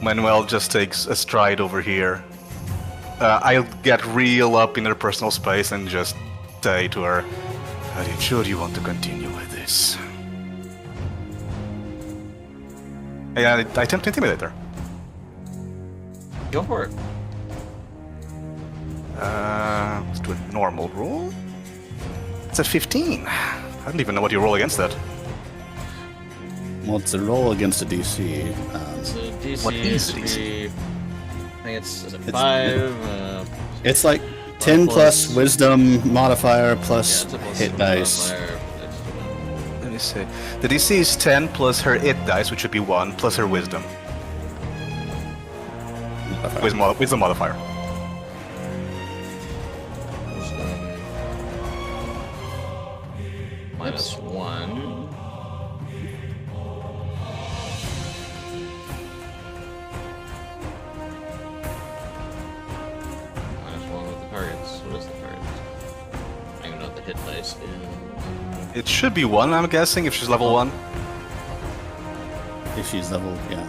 Manuel just takes a stride over here. I'll get real up in her personal space and just say to her, "Are you sure you want to continue with this?" And I attempt to intimidate her. Go for it. Let's do a normal roll. It's a 15. I don't even know what you roll against that. Well, it's a roll against a DC. So DC What is should DC? be, I think it's 5. It's like 10 plus plus- wisdom modifier Yeah, plus it's a plus hit dice. modifier. Let me see. The DC is 10 plus her hit dice, which should be 1, plus her wisdom. Wisdom modifier. Minus 1. Minus 1 with the targets. What is the target? I don't even know what the hit dice is. It should be 1, I'm guessing, if she's level 1. If she's level, yeah.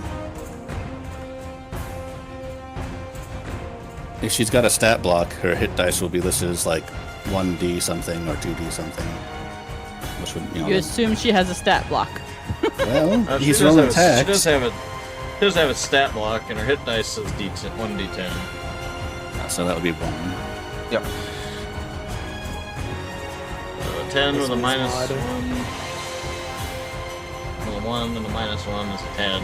If she's got a stat block, her hit dice will be listed as like 1d something or 2d something. Which would, You assume she has a stat block. well, She he's does rolling have a- attacks. She does have a stat block, and her hit dice says D10, 1d10. So that would be 1. Yep. So a 10 with a minus odd. 1. With a 1 and a minus 1 is a 10.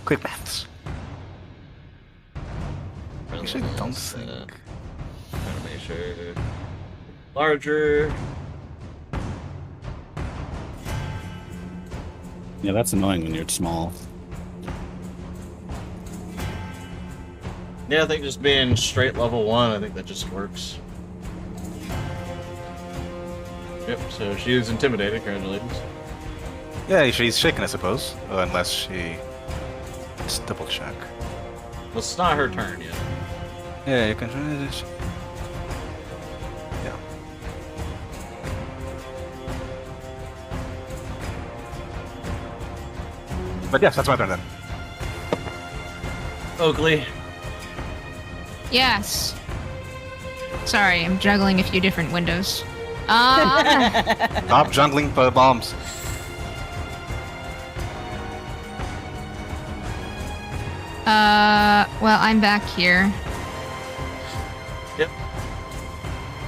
Quick maths. Actually, don't Trying think. to make sure. Larger. Yeah, that's annoying when you're small. Yeah, I think just being straight level 1, I think that just works. Yep, so she is intimidated, congratulations. Yeah, she's shaken, I suppose. Unless she... Let's double check. Well, it's not her turn yet. Yeah, you can... Yeah. But yes, that's my turn then. Oakley. Yes. Sorry, I'm juggling a few different windows. Stop jungling bombs. Well, I'm back here. Yep.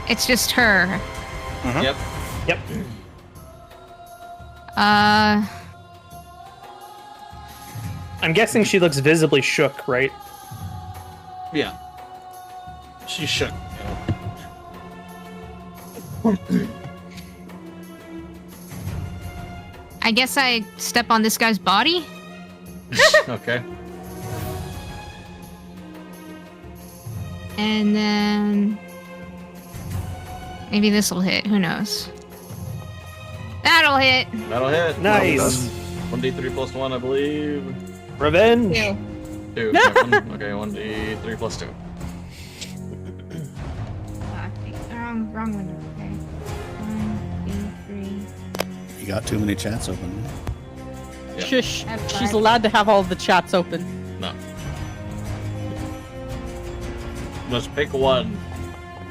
It's just her. Yep. yep. I'm guessing she looks visibly shook, right? Yeah. She shook. I guess I step on this guy's body? Okay. And then... maybe this'll hit, who knows? That'll hit! That'll hit. Nice. 1d3 plus 1, I believe. Revenge. 2. Okay, 1d3 plus 2. Wrong window, okay. got too many chats open. Yeah. Shush. That's She's fine. allowed to have all the chats open. No. Just pick one.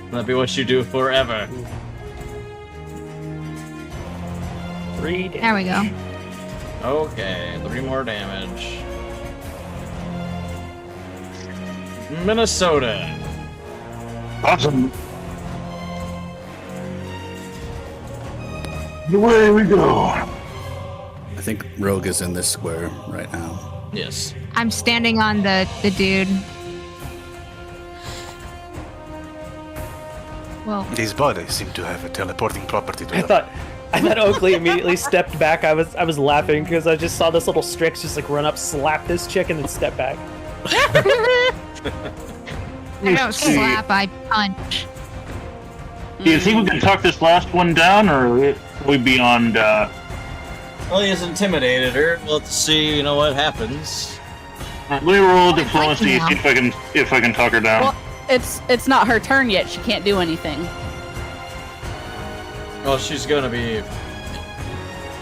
That'll be what you do forever. 3 There we go. Okay, 3 more damage. Minnesota. Awesome. Away we go. I think Rogue is in this square right now. Yes. I'm standing on the dude. Well, These bodies seem to have a teleporting property to I them. thought Oakley immediately stepped back. I was laughing because I just saw this little Strix just like run up, slap this chick, and then step back. I don't see. slap, I punch. Do you think we can talk this last one down, or are we beyond? Well, he's intimidated her. We'll have to see, you know, what happens. Let me roll Oh, diplomacy. now. See if I can talk her down. Well, it's not her turn yet. She can't do anything. Well, she's gonna be...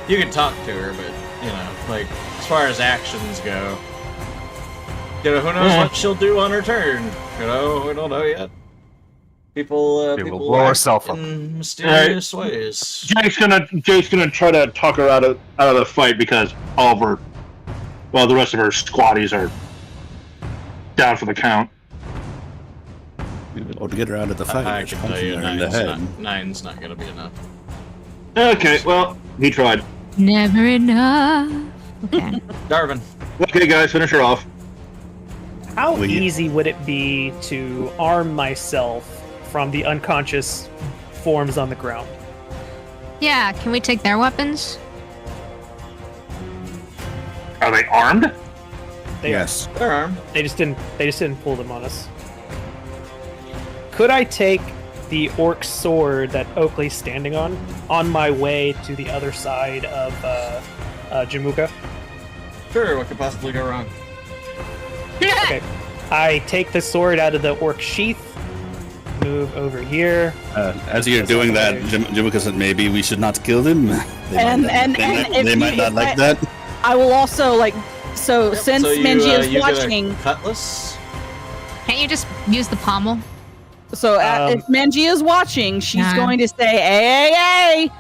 You can talk to her, but, you know, like, as far as actions go... You know, who knows what she'll do on her turn? You know, we don't know yet. People We will people blow act herself up. in mysterious ways. Jake's gonna try to talk her out of the fight because all of her, well, the rest of her squaddies are down for the count. Or to get her out of the fight. I just can tell punching you, her in the head. nine's not gonna be enough. Okay, well, he tried. Never enough. Okay. Darwin. Okay, guys, finish her off. How Well, yeah. easy would it be to arm myself from the unconscious forms on the ground? Yeah, can we take their weapons? Are they armed? They, Yes. They're armed. They just didn't pull them on us. Could I take the orc sword that Oakley's standing on my way to the other side of Jamuka? Sure, what could possibly go wrong? Okay. I take the sword out of the orc sheath, move over here. As you're doing that, Jimuka said maybe we should not kill them. And They if might you- not if like that. I will also like. So Yep, since so you, Manji is you get a watching, cutlass. Can't you just use the pommel? so if Manji is watching, she's Nah. going to say, "Hey!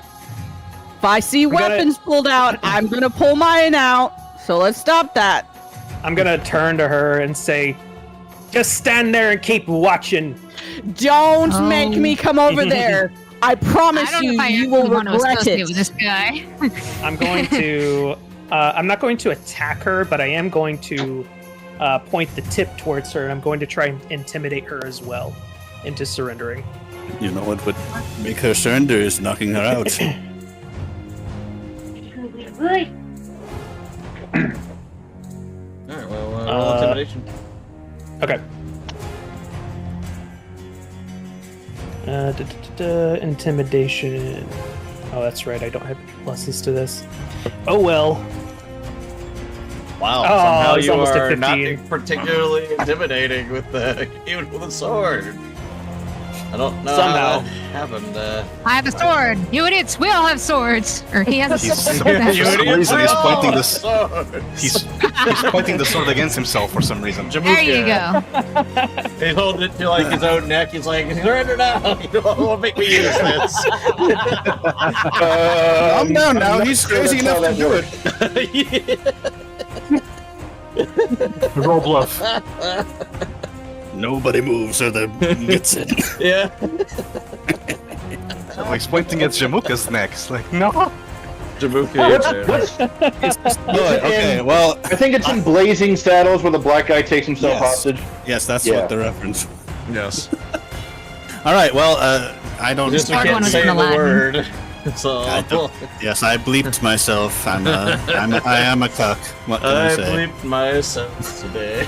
If I see gonna- weapons pulled out, I'm gonna pull mine out. So let's stop that." I'm gonna turn to her and say, "Just stand there and keep watching." Don't make Oh. me come over there. I promise I don't know you, if I you actually will want to regret associate it. with this guy. I'm going to. I'm not going to attack her, but I am going to point the tip towards her, and I'm going to try and intimidate her as well into surrendering. You know what would make her surrender is knocking her out. Alright, well, roll intimidation. Okay. Intimidation. Oh, that's right. I don't have any pluses to this. Oh well. Wow, Oh, somehow it's you almost a are not 15. particularly intimidating with even with a sword. I don't know Somehow. how that happened. I have a sword. You idiots, we all have swords. Or he has a He's- sword. for some reason, he's pointing this. sword. He's pointing the sword against himself for some reason. There you go. He holds it to like his own neck. He's like, surrender now. You don't make me use this. Calm down now. He's crazy enough to do it. Roll bluff. Nobody moves or the gets it. Yeah. So he's pointing at Jamuka's neck. It's like, no. Jabuka. Okay, well, I think it's in Blazing Saddles where the black guy takes himself Yes. hostage. yes, that's Yeah. what the reference. Yes. All right, well, I don't. Just we Hard one can't was say in the Latin. word. So I don't- Yes, I bleeped myself. I am a cuck. What can I I say? bleeped myself today.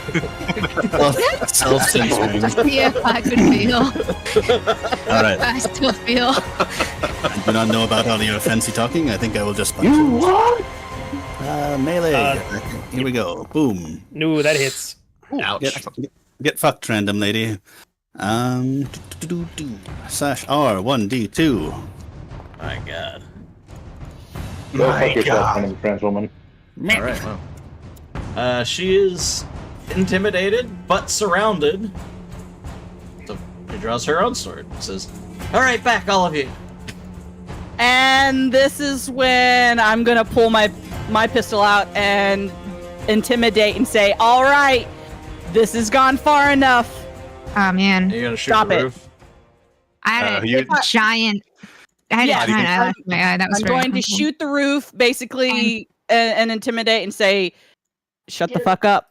Self-censoring. See if I could feel. All right. I still feel. I do not know about all your fancy talking. I think I will just punch You him. what? Melee. Here we go. Boom. No, that hits. Ouch. Get fucked, random lady. Slash R 1D2. My God. Go My fuck yourself, God. random trans woman. All right. Well. She is intimidated but surrounded. So she draws her own sword and says, "All right, back, all of you." And this is when I'm gonna pull my pistol out and intimidate and say, "All right, this has gone far enough." Oh man, You're gonna shoot Stop the it. roof. I had you- a giant. I had Yeah, a giant eye in my eye. That was I'm very going to uncomfortable. shoot the roof, basically, and intimidate and say, "Shut the fuck up."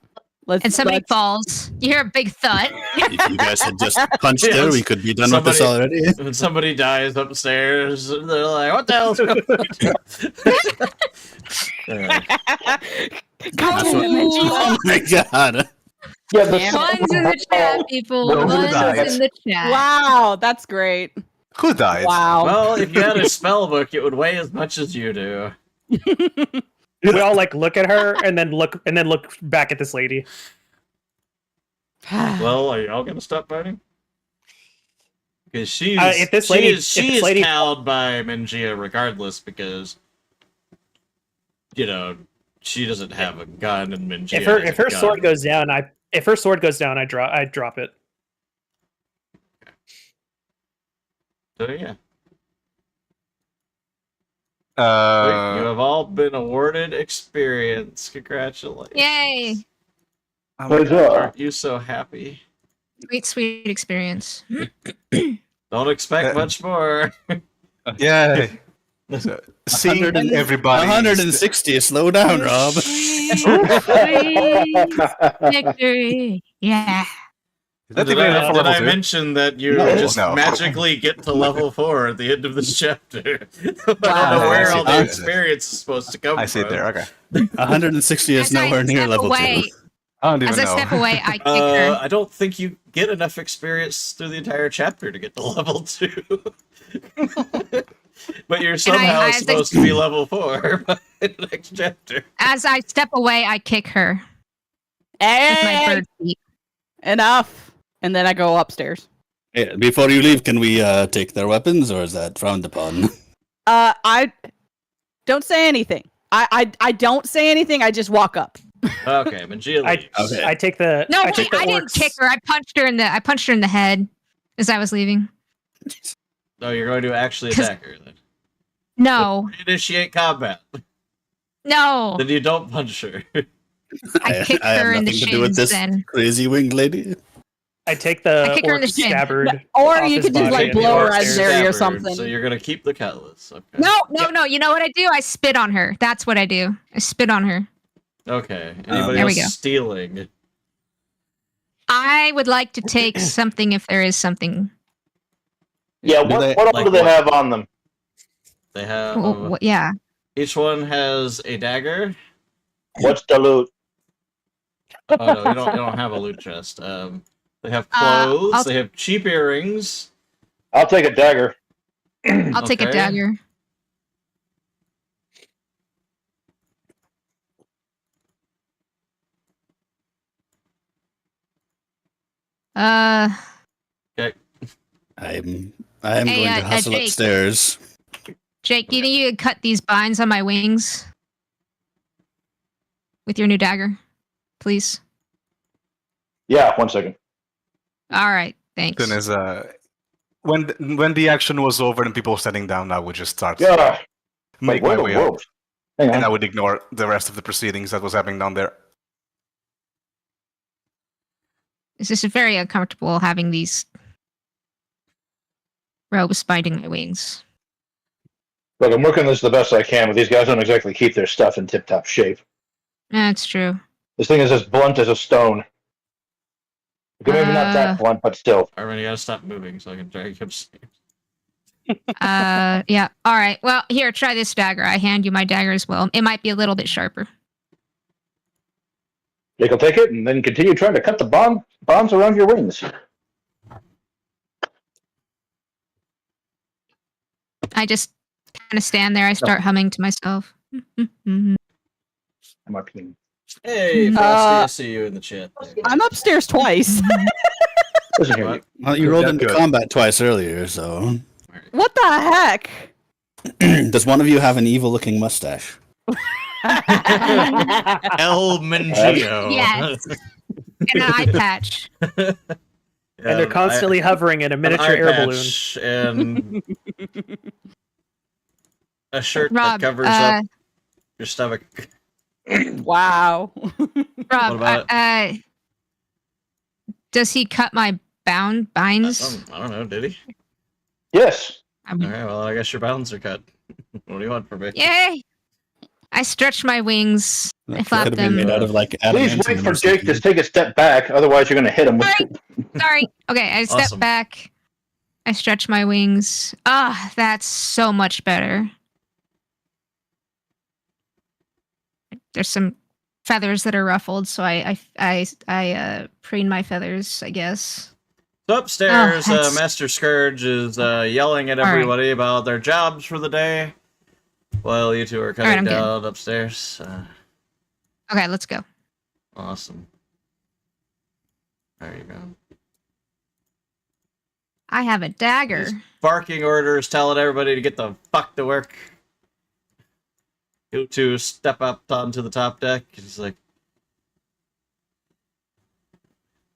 And somebody let's- falls. You hear a big thud. If you guys had just punched Yes. her, we could be done with this already. When somebody dies upstairs, they're like, "What the hell's going on?" Oh my god. Yeah, the One's in the chat, people. Well, who One's dies? in the chat. Wow, that's great. Who died? Wow. Well, if you had a spell book, it would weigh as much as you do. We all like look at her and then look back at this lady. Well, are y'all gonna stop fighting? Because she's if this lady- if she this is lady- cowed by Mingia regardless, because she doesn't have a gun, and Mingia. If her sword goes down, I drop it. So yeah, Uh, you have all been awarded experience. Congratulations! Yay! Good job. Aren't you so happy? Sweet, sweet experience. Don't expect much more. Yay. So, seeing 100 everybody. 160. Slow down, Rob. Victory! Yeah. Is that Did even enough for I level 2? mention that you No. just No. magically get to level 4 at the end of this chapter? I don't know Wow. where I all see the that. experience is supposed to come I see it from. there. Okay. 160 is As I nowhere near step level away, 2. I don't even As I know. step away, I kick her. I don't think you get enough experience through the entire chapter to get to level 2. But you're somehow as I- supposed to be level 4 by the next chapter. As I step away, I kick her with my Hey, bird feet. enough. And then I go upstairs. Yeah, before you leave, can we take their weapons, or is that frowned upon? I don't say anything. I don't say anything. I just walk up. Okay, Mangia I- leaves. Okay. I take the No, I wait, take the I didn't orcs. kick her. I punched her in the head as I was leaving. No, you're going to actually 'Cause- attack her then. No, Initiate combat. no. Then you don't punch her. I kicked have her in the nothing to do with shins this then. crazy winged lady. I take the I kick her in the orc shin. scabbard. Or off you his could just body like and blow her go eyes upstairs. there or Scabbard, something. So you're gonna keep the cutlass. Okay. No. You know what I do? I spit on her. That's what I do. I spit on her. Okay. Anybody There we else go. stealing? I would like to take something if there is something. Yeah, Do they- what all like do they what? have on them? They have Yeah. each one has a dagger. What's the loot? Oh no, you don't have a loot chest. They have clothes. I'll- They have cheap earrings. I'll take a dagger. I'll take a Okay. dagger. Okay. I'm Hey, going to hustle Jake. upstairs. Jake, do you think you could cut these binds on my wings with your new dagger, please? Yeah, 1 second. All right, thanks. Then is when the action was over and people were sitting down, I would just start Yeah. make Wait, my whoa, way whoa. up, Hang and I on. would ignore the rest of the proceedings that was happening down there. It's just very uncomfortable having these robes biting my wings. Look, I'm working this the best I can, but these guys don't exactly keep their stuff in tip-top shape. That's true. This thing is as blunt as a stone. Okay, maybe not that blunt, but still. Armin, you gotta stop moving so I can drag you upstairs. Yeah. All right. Well, here, try this dagger. I hand you my dagger as well. It might be a little bit sharper. Jake will take it and then continue trying to cut the bonds around your wings. I just kind of stand there. I start humming to myself. I'm up here. Hey, Frosty, I see you in the chat. There. I'm upstairs twice. Listen here. What? Well, you rolled Yeah, into good. combat twice earlier, so What the heck? Does one of you have an evil-looking mustache? El Mangio. Yes. And an eye patch. And they're constantly hovering in a miniature air balloon. And a shirt Rob, that covers up your stomach. Wow. Rob, What about does he cut my binds? I don't know, did he? Yes. I mean, Alright, well, I guess your bounds are cut. What do you want from me? yay! I stretched my wings. I That flapped could have been them. made out of like Please adamantium wait for or Jake to something. take a step back, otherwise you're going to hit him. Sorry. Okay, I step Awesome. back. I stretch my wings. Ah, that's so much better. There's some feathers that are ruffled, so I preen my feathers, I guess. So upstairs, Oh, that's- Master Scourge is yelling at All right. everybody about their jobs for the day, while you two are cutting I'm good. down upstairs. Okay, let's go. Awesome. There you go. I have a dagger. He's barking orders, telling everybody to get the fuck to work. You two step up onto the top deck. He's like,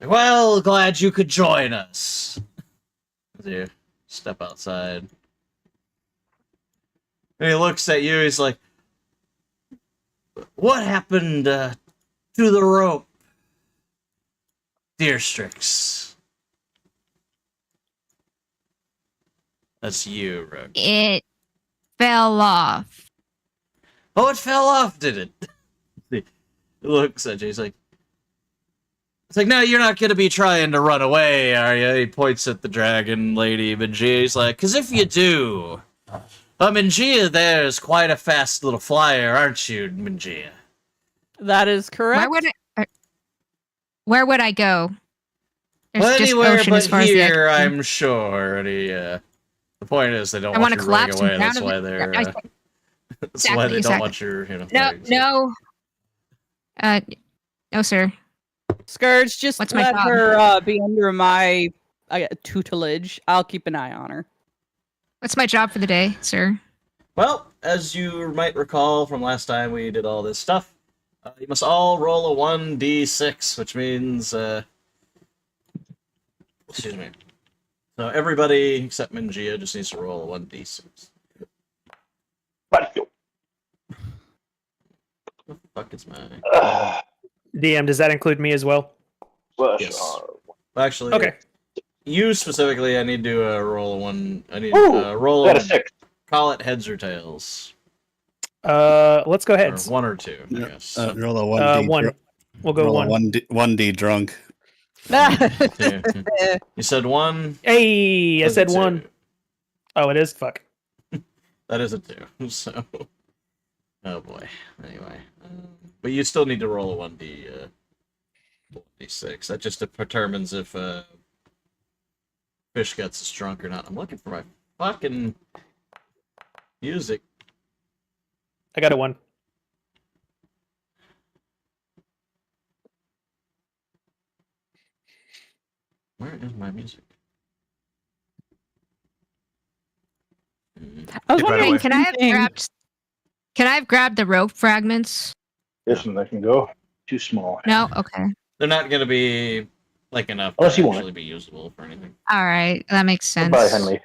well, glad you could join us. As you step outside. And he looks at you, he's like, what happened to the rope, dear Strix? That's you, Rook. It fell off. Oh, it fell off, did it? He looks at you, he's like, it's like, no, you're not gonna be trying to run away, are you? He points at the dragon lady, Mangia. He's like, because if you do, Mangia there's quite a fast little flyer, aren't you, Mangia? That is correct. Where would I go? There's Well, just anywhere ocean but as far as the eye here, can see. I'm sure. And he, the point is, they don't I want want you to running collapse away. and drown That's in why it. they're. That's why they Exactly, don't want your, No, legs. no, sir. Scourge, just What's my let job? her be under my tutelage. I'll keep an eye on her. What's my job for the day, sir? Well, as you might recall from last time we did all this stuff, you must all roll a 1d6, which means, excuse me. So everybody except Mangia just needs to roll a 1d6. But, What the fuck is mine? DM, does that include me as well? Yes. Actually, Okay. you specifically, I need to roll a one. I need Ooh, roll got a a 6. call it heads or tails. Let's go Or ahead. one or two, I guess. Roll a 1d. One. We'll go roll one. a 1d drunk. Two. You said one. Hey, I Was said it two? one. Oh, it is? Fuck. That is a two. So, oh boy. Anyway, but you still need to roll a 1d6. That just determines if fish gets us drunk or not. I'm looking for my fucking music. I got a 1. Where is my music? I was Yeah, by the wondering, way- Can I have grabbed the rope fragments? This one that can go. Too small. No? Okay. They're not going to be like enough Unless to you want actually be usable for anything. All right. That makes sense. Goodbye, Henley.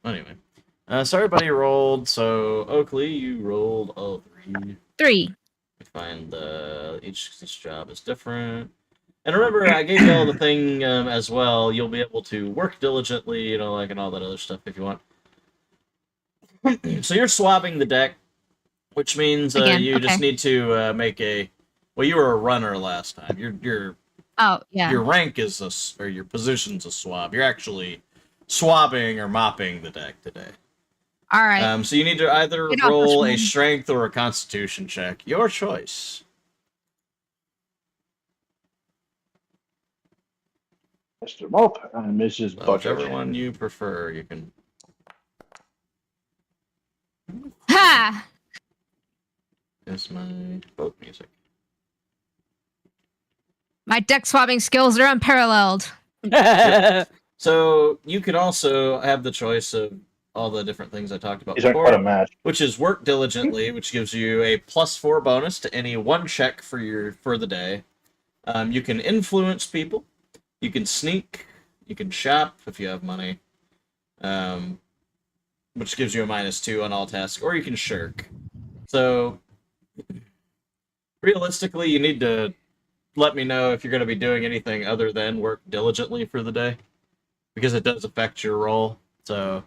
Alright, anyway. So everybody rolled, so Oakley, you rolled all 3. 3. Find each job is different. And remember, I gave you all the thing as well. You'll be able to work diligently, like, and all that other stuff if you want. So you're swabbing the deck, which means Again, you just okay. need to make a. Well, you were a runner last time. Your Oh, yeah. your rank is or your position's a swab. You're actually swabbing or mopping the deck today. All right. So you need to either Get off roll the a swing. strength or a constitution check. Your choice. Mr. Mope and Mrs. Whichever Bucket. one you prefer, you can. Ha! Is my boat music. My deck swabbing skills are unparalleled. So you can also have the choice of all the different things I talked about These aren't quite a before, match. which is work diligently, which gives you a +4 bonus to any one check for the day. You can influence people, you can sneak, you can shop if you have money, which gives you a -2 on all tasks, or you can shirk. So realistically, you need to let me know if you're going to be doing anything other than work diligently for the day, because it does affect your roll. So,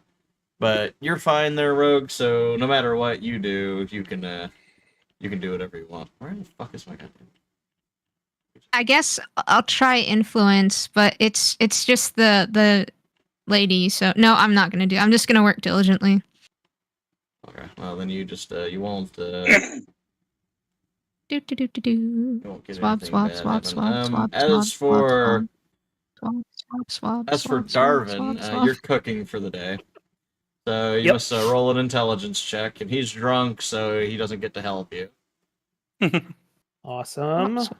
but you're fine there, Rogue. So no matter what you do, you can do whatever you want. Where the fuck is my goddamn? I guess I'll try influence, but it's just the lady. So no, I'm not gonna do. I'm just gonna work diligently. Okay, well then you just you won't Do do do do do. you won't get Swab, anything swab, bad swab, happen. swab, swab, As swab, for swab, swab, as for swab, swab, Darvin, swab. you're cooking for the day. So you Yep. must roll an intelligence check, and he's drunk, so he doesn't get to help you. Awesome. Swab,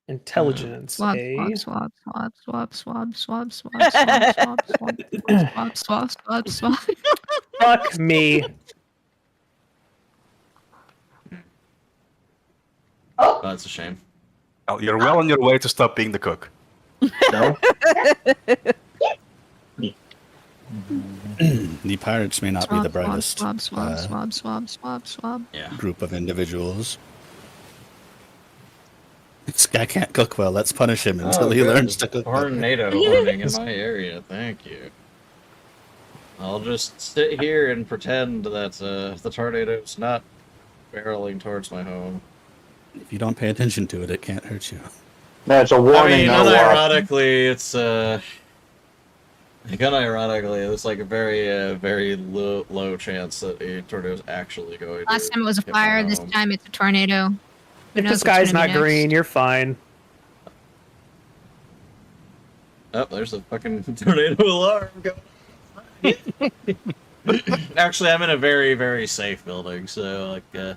Intelligence, swab, eh? swab, swab, swab, swab, swab, swab, swab, swab, swab, swab, swab, swab. Fuck me. Oh, that's a shame. Well, you're well on your way to stop being the cook. No? The pirates may not be the brightest Swab, swab, swab, swab, swab, swab. Yeah. group of individuals. This guy can't cook well. Let's punish him until he learns to cook. well. Tornado warning in my area. Thank you. I'll just sit here and pretend that the tornado's not barreling towards my home. If you don't pay attention to it, it can't hurt you. No, it's a I warning, mean, not a loss. unironically, it's like a very low chance that a tornado is actually going. Last to time it was a hit my fire. This home. time it's a tornado. Who If the knows what's sky's gonna not be green, next? you're fine. Oh, there's a fucking tornado alarm going. Actually, I'm in a very, very safe building, so like,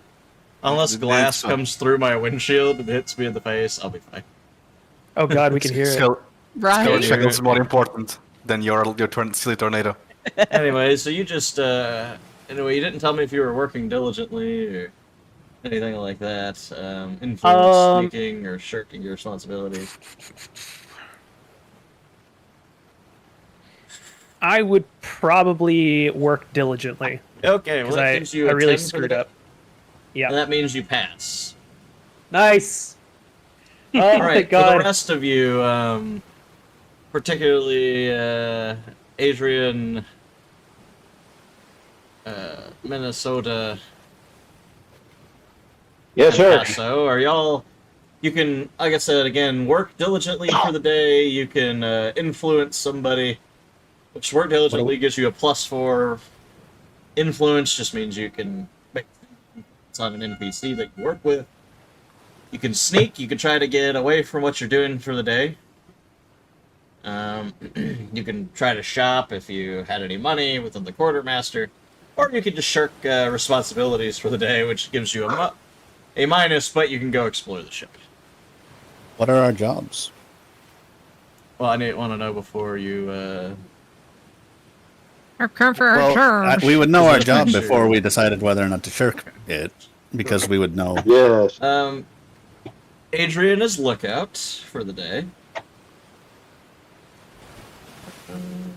unless glass comes through my windshield and hits me in the face, I'll be fine. Oh god, we can hear it. Skill Right. Shackles is more important than your silly tornado. Anyway, so you just anyway, you didn't tell me if you were working diligently or anything like that. Influence, sneaking, or shirking your responsibilities. I would probably work diligently Okay, well because that I gives you a really 10 for the screwed day, up. Yeah. and that means you pass. Nice. Oh All my right, for the god. rest of you, particularly Adrian, Minnesota, Yes, sir. Paso, are y'all? You can, like I said again, work diligently for the day. You can influence somebody, which work diligently gives you a +4. Influence just means you can make it's on an NPC that you work with. You can sneak. You can try to get away from what you're doing for the day. You can try to shop if you had any money within the quartermaster, or you can just shirk responsibilities for the day, which gives you a minus, but you can go explore the ship. What are our jobs? Well, I want to know before you. Or come for our Well, charge. we would know our Is it job sure? before we decided whether or not to shirk it, because we would know. Yes. Adrian is lookout for the day.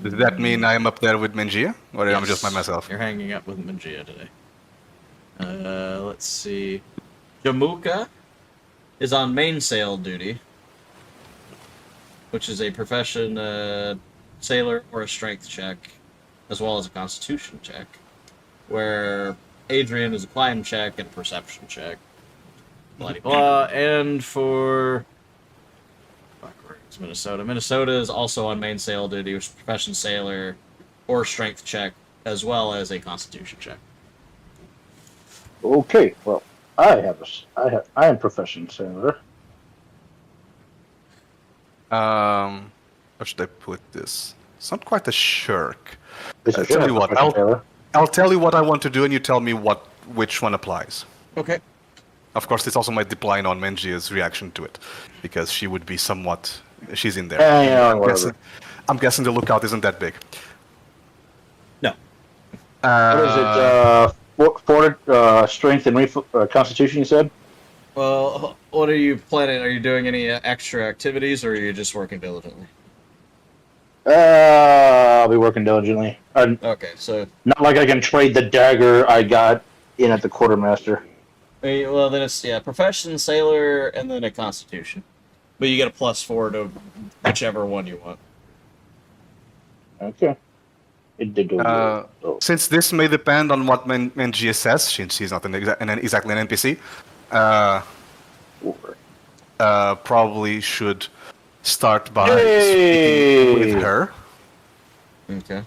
Does that mean I am up there with Mengia? Or I'm just by Yes, myself? You're hanging out with Mangia today. Let's see. Jamuka is on mainsail duty, which is a profession sailor or a strength check, as well as a constitution check, where Adrian is a climb check and a perception check. Blah, blah, blah. And for Minnesota. Minnesota is also on mainsail duty, which is profession sailor or strength check, as well as a constitution check. Okay. Well, I am proficient sailor. How should I put this? It's not quite a shirk. This is Tell a you what, proficient sailor. I'll tell you what I want to do, and you tell me which one applies. Okay. Of course, this also might decline on Menjia's reaction to it, because she would be somewhat. She's in there. Yeah, whatever. I'm guessing the lookout isn't that big. No. What is it? Four strength and constitution, you said? Well, what are you planning? Are you doing any extra activities, or are you just working diligently? I'll be working diligently. Okay, so Not like I can trade the dagger I got in at the quartermaster. well then it's profession, sailor, and then a constitution. But you get a +4 to whichever one you want. Okay. It did go Since this may depend on what Mengia says, since she's not exactly an NPC, probably should start by speaking with her. Okay.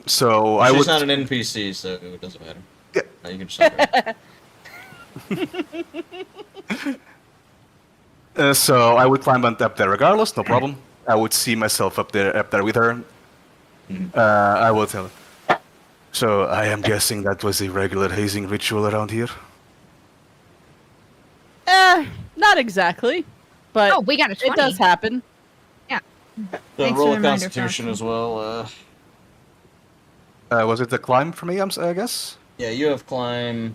So She's I would. not an NPC, so it doesn't matter. Yeah. You can just say her. So I would climb up there regardless, no problem. I would see myself up there with her. I will tell her. So I am guessing that was a regular hazing ritual around here. Not exactly, but Oh, we got a 20. it does happen. So Thanks roll for a the reminder, constitution Fox. as well. Was it a climb for me? I guess. Yeah, you have climb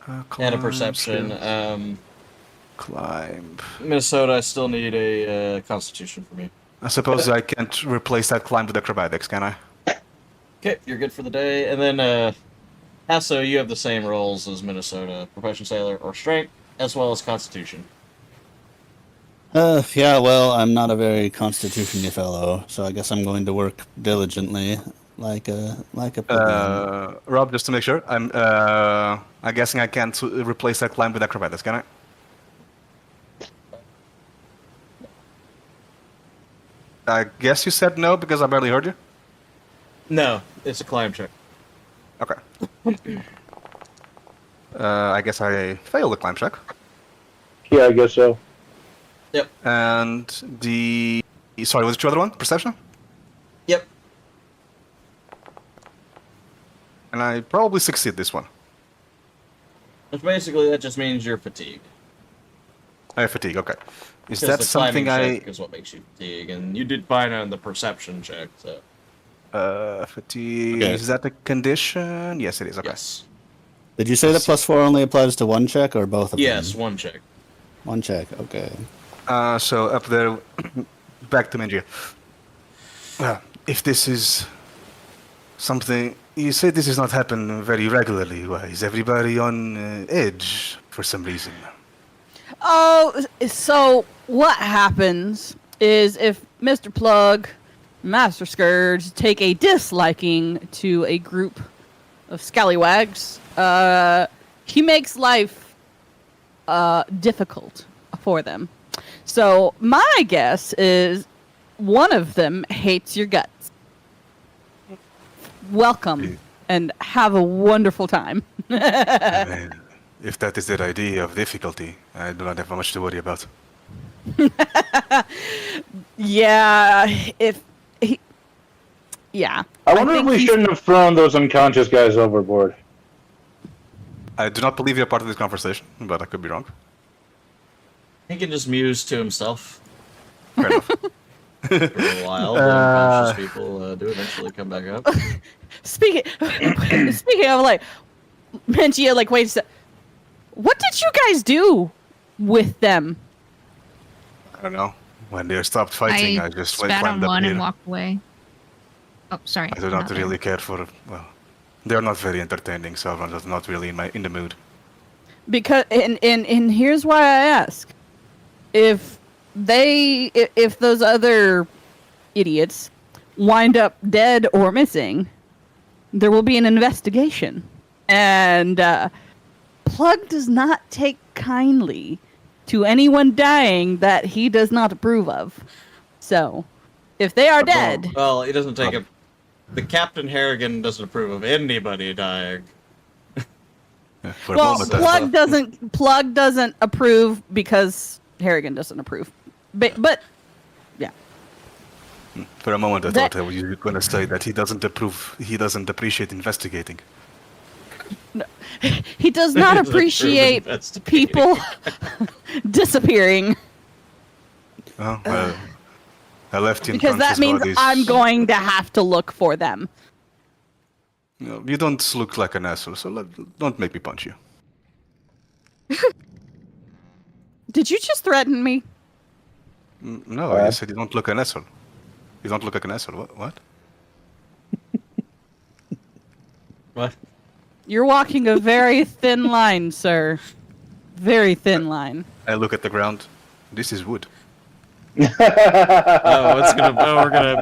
and a Climb, perception. skills. Climb. Minnesota, I still need a constitution from you. I suppose I can't replace that climb with acrobatics, can I? Okay, you're good for the day. And then, Hasso, you have the same rolls as Minnesota. Profession, sailor, or strength, as well as constitution. Yeah, well, I'm not a very constitution-y fellow, so I guess I'm going to work diligently, like a plebeian. Rob, just to make sure, I'm guessing I can't replace that climb with acrobatics, can I? I guess you said no because I barely heard you. No, it's a climb check. Okay. I guess I failed the climb check. Yeah, I guess so. Yep. And the... Sorry, what's your other one? Perception? Yep. And I probably succeed this one. Which basically, that just means you're fatigued. I have fatigue, okay. Is Because that the something climbing check is what makes you fatigue, and you did fine on the perception check, so... Fatigue... Okay. Is that a condition? Yes, it is, okay. Yes. Did you say that +4 only applies to one check or both of Yes, them? one check. One check, okay. So up there, back to Mengia. If this is something... You say this does not happen very regularly. Why, is everybody on edge for some reason? Oh, so what happens is if Mr. Plug, Master Scourge take a disliking to a group of scallywags, he makes life difficult for them. So my guess is one of them hates your guts. Welcome and have a wonderful time. I mean, if that is their idea of difficulty, I do not have much to worry about. Yeah, if he, yeah. I wonder if think we he's- shouldn't have thrown those unconscious guys overboard. I do not believe you're part of this conversation, but I could be wrong. He can just muse to himself Fair enough. for a while. The unconscious people do eventually come back up. Speaking of like, Menchia, like, wait a sec. What did you guys do with them? I don't know. When they stopped fighting, I just spat on climbed up one and here. walked away. Oh, sorry. I do not there. really care for... Well, they're not very entertaining, so I'm just not really in the mood. Because and here's why I ask: if those other idiots wind up dead or missing, there will be an investigation, and Plug does not take kindly to anyone dying that he does not approve of. So, if they are dead, Well, he doesn't take a... The Captain Harrigan doesn't approve of anybody dying. For a well, moment, I thought- Plug doesn't approve because Harrigan doesn't approve. But yeah, For a moment, I That- thought you were going to say that he doesn't approve. He doesn't appreciate investigating. he does not Doesn't approve appreciate investigating. people disappearing Well, I left because that unconscious means bodies. I'm going to have to look for them. No, you don't look like an asshole, so don't make me punch you. Did you just threaten me? No, I said you don't look an asshole. You don't look like an asshole. What? What? You're walking a very thin line, sir. Very thin line. I look at the ground. This is wood. We're gonna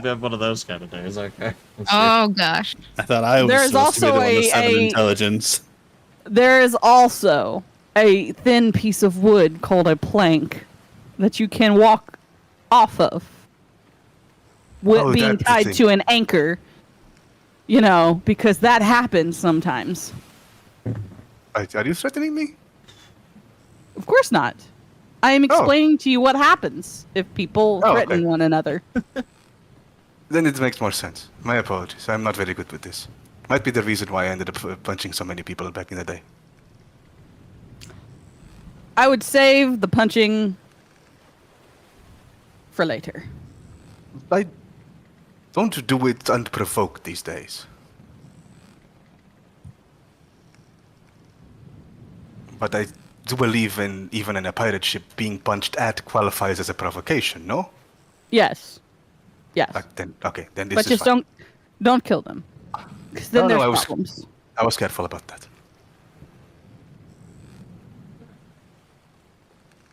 have one of those kind of days. Okay. Let's see. Oh gosh. I thought I was There's supposed to be the also one with 7 a- intelligence. There is also a thin piece of wood called a plank that you can walk off of. With being that's the tied thing. to an anchor. You know, because that happens sometimes. Are you threatening me? Of course not. I am explaining to you what happens if people threaten okay. one another. Then it makes more sense. My apologies. I'm not very good with this. Might be the reason why I ended up punching so many people back in the day. I would save the punching for later. I don't do it unprovoked these days. But I do believe even in a pirate ship, being punched at qualifies as a provocation, no? Yes. Yes. Then this But is just fine. don't kill them. Because then No, there's I was- problems. I was careful about that.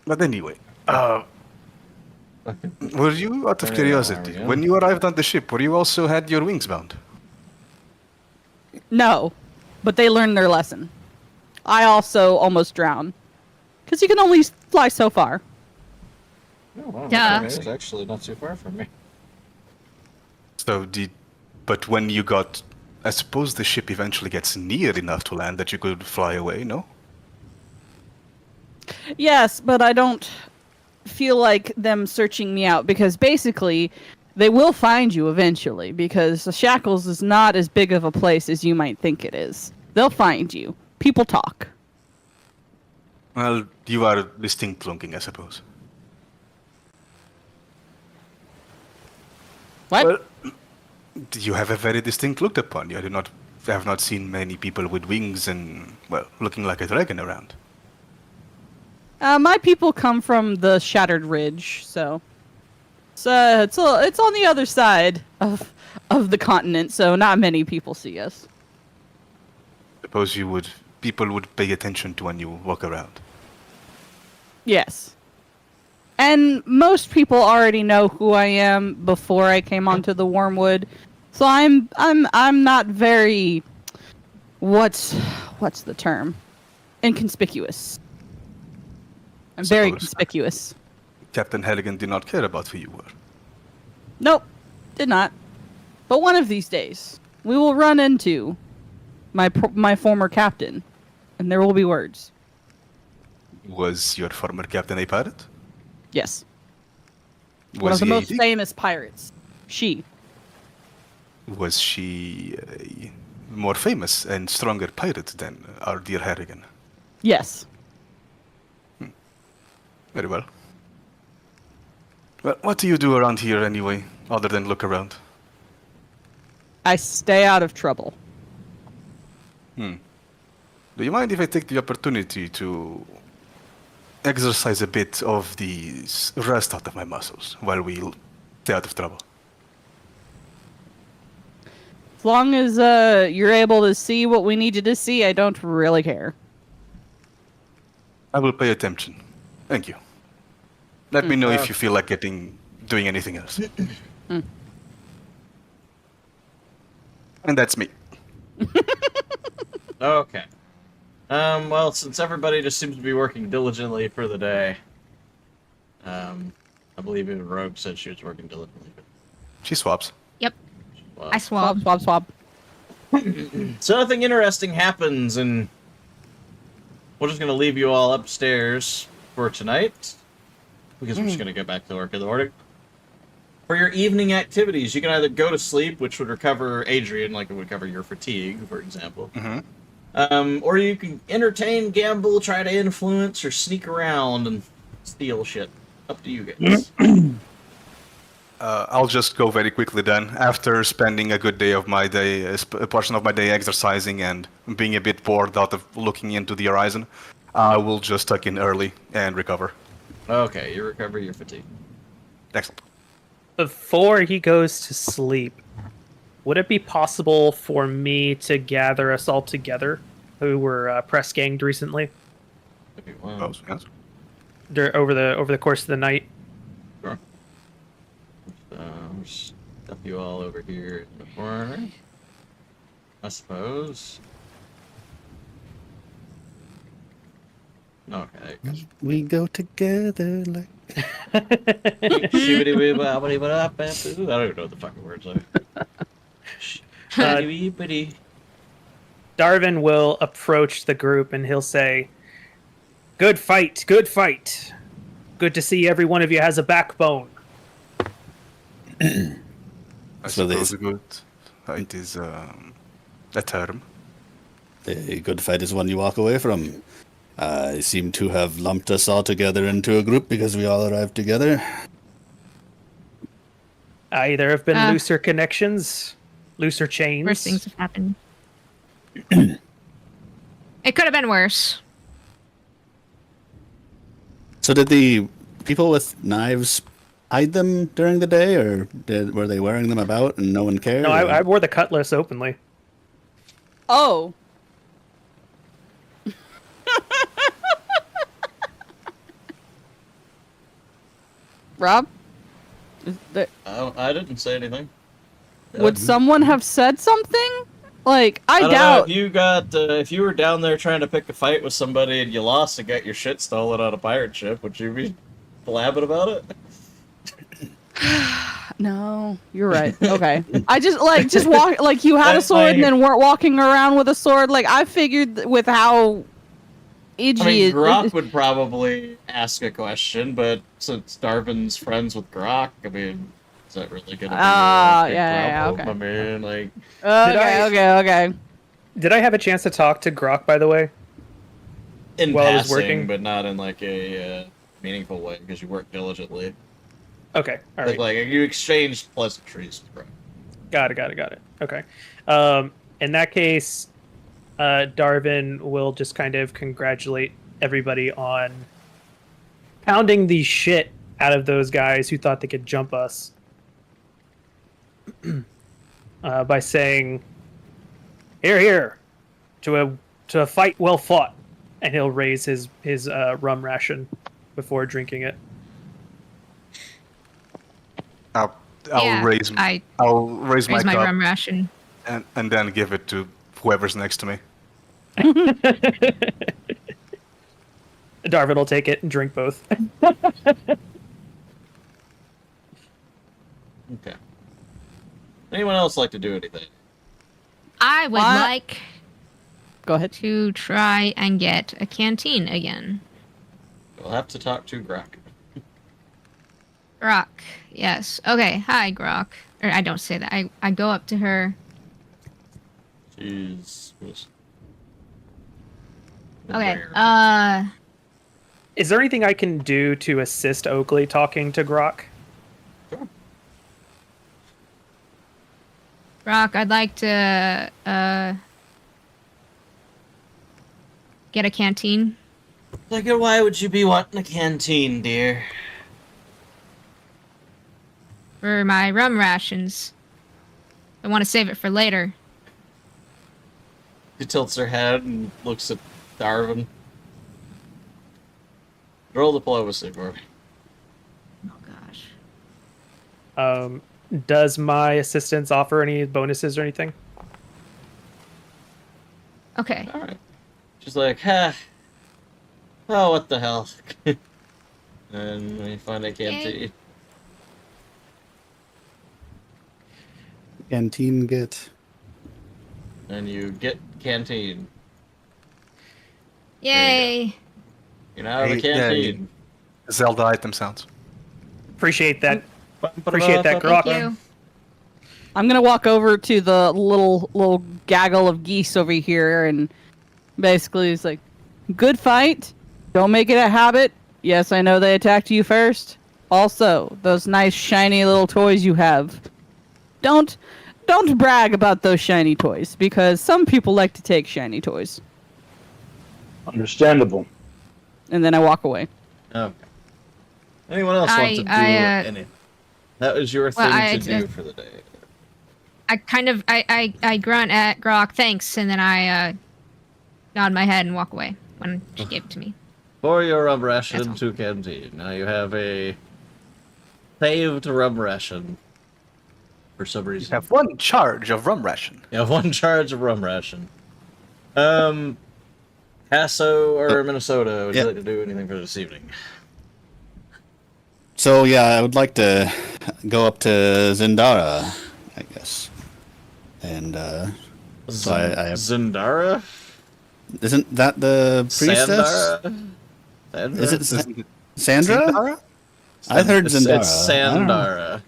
But anyway, were you, out of There curiosity, we go. when you arrived on the ship, were you also had your wings bound? No. But they learned their lesson. I also almost drowned. Because you can only fly so far. Oh, wow, Duh. okay, it's actually not too far from me. So but when you got, I suppose the ship eventually gets near enough to land that you could fly away, no? Yes, but I don't feel like them searching me out because basically they will find you eventually because the Shackles is not as big of a place as you might think it is. They'll find you. People talk. Well, you are distinct looking, I suppose. What? Well, you have a very distinct look upon you. I have not seen many people with wings and, well, looking like a dragon around. My people come from the Shattered Ridge, so it's on the other side of the continent, so not many people see us. Suppose people would pay attention to when you walk around. Yes. And most people already know who I am before I came onto the Wormwood. So I'm not very what's the term? Inconspicuous. I'm very Suppose. conspicuous. Captain Halligan did not care about who you were. Nope, did not. But one of these days, we will run into my former captain, and there will be words. Was your former captain a pirate? Yes. Was One of the he most a- famous pirates. She. Was she a more famous and stronger pirate than our dear Harrigan? Yes. Very well. Well, what do you do around here anyway, other than look around? I stay out of trouble. Do you mind if I take the opportunity to exercise a bit of the rest out of my muscles while we stay out of trouble? As long as you're able to see what we need you to see, I don't really care. I will pay attention. Thank you. Let me know if you feel like doing anything else. And that's me. Okay. Well, since everybody just seems to be working diligently for the day, I believe even Rogue said she was working diligently. She swaps. Yep. Wow. I swab. Swab. So nothing interesting happens, and we're just gonna leave you all upstairs for tonight, because we're just gonna go back to work in the morning. For your evening activities, you can either go to sleep, which would recover Adrian, like it would cover your fatigue, for example. Or you can entertain, gamble, try to influence, or sneak around and steal shit. Up to you guys. I'll just go very quickly then. After spending a good day of my day, a portion of my day exercising and being a bit bored out of looking into the horizon, I will just tuck in early and recover. Okay, you recover your fatigue. Excellent. Before he goes to sleep, would it be possible for me to gather us all together who were press ganged recently If you want. Oh, yes. over the course of the night? Sure. Stuff you all over here in the corner, I suppose. Okay. We go together like. I don't even know what the fucking words are. Darvin will approach the group and he'll say, good fight, good fight. Good to see every one of you has a backbone. I So they- suppose a good fight is a term. A good fight is one you walk away from. I seem to have lumped us all together into a group because we all arrived together. There have been Uh, looser connections, looser chains. Worse things have happened. It could have been worse. So did the people with knives hide them during the day, or were they wearing them about and no one cared? No, or- I wore the cutlass openly. Oh. Rob? Is there, I didn't say anything. would someone have said something? Like, I I don't know, doubt. if you were down there trying to pick a fight with somebody and you lost and got your shit stolen on a pirate ship, would you be blabbing about it? No, you're right. Okay. I just walk like you had a sword and then weren't walking around with a sword. Like I figured with how edgy I mean, it Grok is. would probably ask a question, but since Darvin's friends with Grok, I mean, is that really gonna be Ah, a big yeah, problem? okay. I mean, like, Okay. Did I have a chance to talk to Grok, by the way? in While I was passing, working? but not in like a meaningful way because you work diligently. Okay, all right. Like you exchanged pleasantries with Grok. Got it. Okay. In that case, Darvin will just kind of congratulate everybody on pounding the shit out of those guys who thought they could jump us by saying, "Here, to a fight well fought," and he'll raise his rum ration before drinking it. I'll Yeah, raise I my raise my cup rum ration. and then give it to whoever's next to me. Darvin will take it and drink both. Okay. Anyone else like to do anything? I would What? like Go ahead. to try and get a canteen again. We'll have to talk to Grok. Grok. Yes. Okay. Hi, Grok. Or I don't say that. I go up to her. She's Okay. Is there anything I can do to assist Oakley talking to Grok? Grok, I'd like to get a canteen. Like, why would you be wanting a canteen, dear? For my rum rations. I want to save it for later. She tilts her head and looks at Darvin. Roll diplomacy for me. Oh gosh. Does my assistance offer any bonuses or anything? Okay. Alright. She's like, oh, what the hell? And we find a canteen. Canteen get. And you get canteen. Yay. You now have a Hey, yeah, canteen. Zelda item sounds. Appreciate that. Appreciate that, Thank Grok. you. I'm gonna walk over to the little gaggle of geese over here and basically it's like, good fight. Don't make it a habit. Yes, I know they attacked you first. Also, those nice shiny little toys you have. Don't brag about those shiny toys, because some people like to take shiny toys. Understandable. And then I walk away. Okay. Anyone else want to do any? That was your thing to do for the day. I kind of I grunt at Grok, thanks, and then I nod my head and walk away when she gave it to me. For your rum ration to canteen. Now you have a saved rum ration. For some reason. You have 1 charge of rum ration. You have 1 charge of rum ration. Paso or Minnesota, would you like to do anything for this evening? So yeah, I would like to go up to Zindara, I guess. And so I have... Zindara? Isn't that the priestess? Sandra? Is it Sandra? Zindara? I heard Zindara. It's Sandara.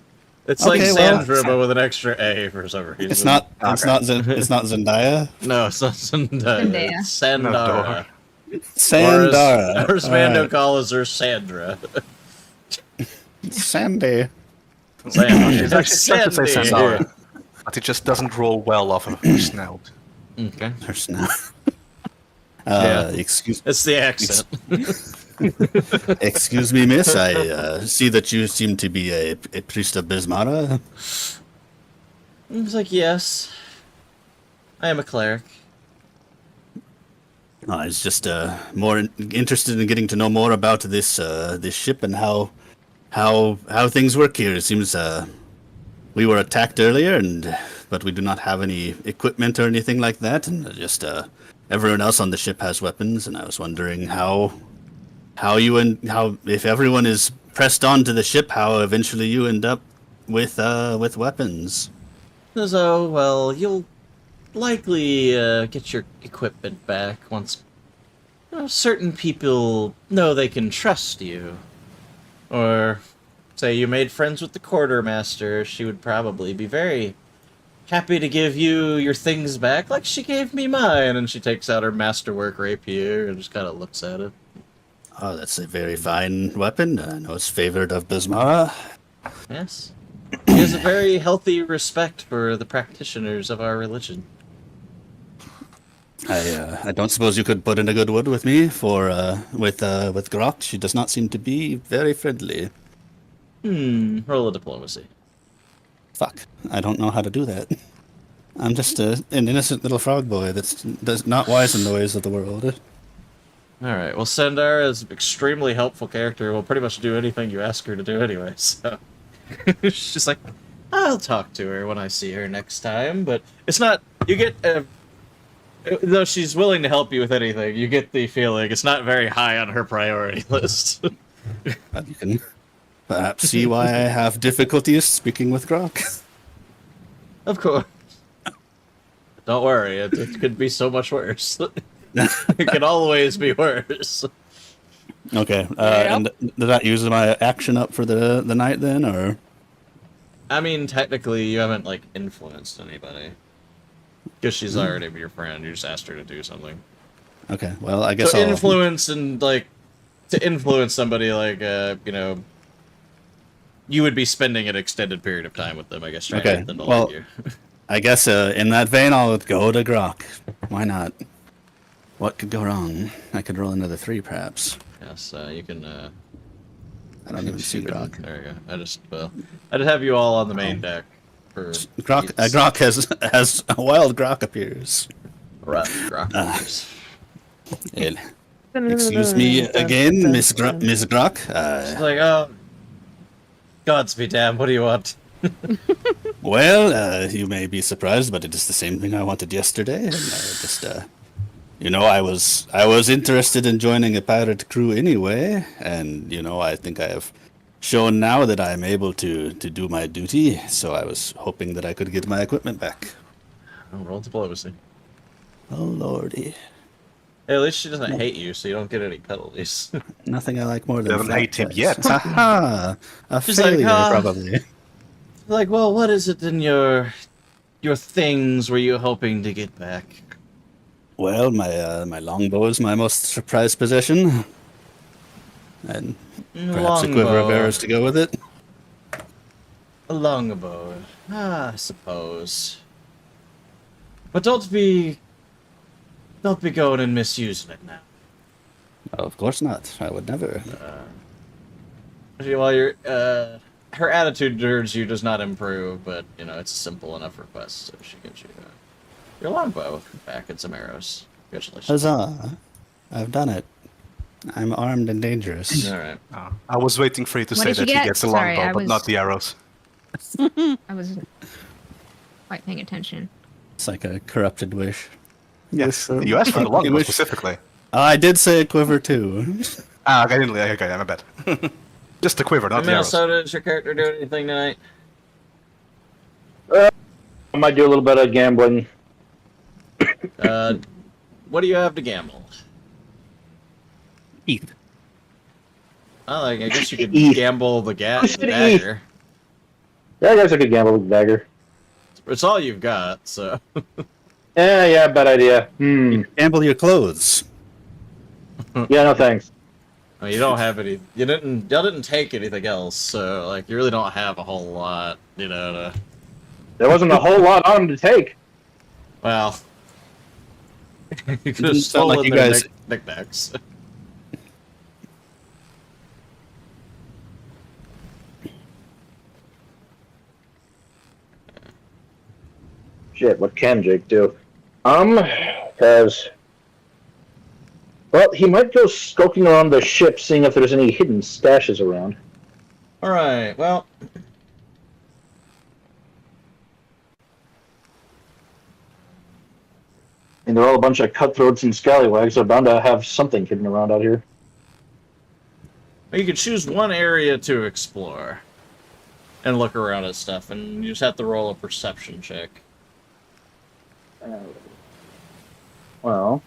It's Okay, like well, Sandra, but with an extra A for some reason. It's not. It's not. It's not Zendaya. No, it's not Zendaya. Zendaya. It's Sandara. Sandara. Or as Mando calls her, Sandra. Sandy. Sandra. It's actually trying to say Sandy. Sandara, but it just doesn't roll well off of her snout. Okay. Her snout. Yeah. Excuse. It's the accent. Excuse me, miss. I see that you seem to be a priest of Bismara. It's like, yes. I am a cleric. I was just more interested in getting to know more about this this ship and how things work here. It seems we were attacked earlier, but we do not have any equipment or anything like that, and just everyone else on the ship has weapons, and I was wondering how if everyone is pressed onto the ship, how eventually you end up with weapons. So, well, you'll likely get your equipment back once certain people know they can trust you. Or, say you made friends with the quartermaster, she would probably be very happy to give you your things back, like she gave me mine. And she takes out her masterwork rapier and just kind of looks at it. Oh, that's a very fine weapon. I know it's favored of Bismara. Yes. She has a very healthy respect for the practitioners of our religion. I don't suppose you could put in a good word with me with Grok. She does not seem to be very friendly. Roll a diplomacy. Fuck, I don't know how to do that. I'm just an innocent little frog boy that's not wise in the ways of the world. Alright, well, Sandara is an extremely helpful character. Will pretty much do anything you ask her to do anyway, so... She's just like, I'll talk to her when I see her next time, but it's not... You get... though she's willing to help you with anything, you get the feeling it's not very high on her priority list. But you can perhaps see why I have difficulties speaking with Grok. Of course. Don't worry, it could be so much worse. It can always be worse. Okay, and did that use my action up for the night then, or? I mean, technically, you haven't, like, influenced anybody. Because she's already your friend, you just asked her to do something. Okay, well, I guess so I'll... influence and, like, to influence somebody, like, you know, you would be spending an extended period of time with them, I guess, trying to get them to like you. I guess in that vein, I'll go to Grok. Why not? What could go wrong? I could roll another 3, perhaps. Yes, you can, I don't even see Grok. There you go. I'd have you all on the main deck. For Grok has a wild Grok appears. Right, Grok. Excuse me again, Miss Grok. She's like, oh, gods be damned, what do you want? Well, you may be surprised, but it is the same thing I wanted yesterday. And just, you know, I was interested in joining a pirate crew anyway, and you know, I think I have shown now that I am able to do my duty. So I was hoping that I could get my equipment back. Roll diplomacy. Oh lordy! Hey, at least she doesn't hate you, so you don't get any penalties. Nothing I like more than Doesn't hate him yet. Haha! A She's failure, like, probably. Like, well, what is it in your things were you hoping to get back? Well, my longbow is my most prized possession, and Perhaps a quiver of arrows to go with it? A longbow. I suppose. But don't be going and misusing it now. Oh, of course not. I would never. While you're, her attitude towards you does not improve, but, you know, it's a simple enough request, so she gives you your longbow back and some arrows. Congratulations. Huzzah. I've done it. I'm armed and dangerous. Alright. I was waiting for you to What say did you that he get? gets a Sorry, longbow, I but was- not the arrows. I wasn't quite paying attention. It's like a corrupted wish. Yes, you asked for the You longbow wish- specifically. I did say a quiver too. Okay, I didn't. Okay, I'm a bad. Just the quiver, not the arrows. Minnesota, is your character doing anything tonight? I might do a little bit of gambling. What do you have to gamble? Heath. Oh, I guess you could Eat. gamble the Who said dagger. Yeah, I guess I could gamble with the dagger. It's all you've got, so. Yeah, bad idea. Gamble your clothes. Yeah, no thanks. I mean, you don't have any. Y'all didn't take anything else, so like you really don't have a whole lot, you know. There wasn't a whole lot on him to take. Well, you could Didn't have sound like stolen you their guys- knickknacks. Shit, what can Jake do? Because... Well, he might go skulking around the ship, seeing if there's any hidden stashes around. All right. Well, And they're all a bunch of cutthroats and scallywags. They're bound to have something hidden around out here. you could choose one area to explore and look around at stuff, and you just have to roll a perception check. Well,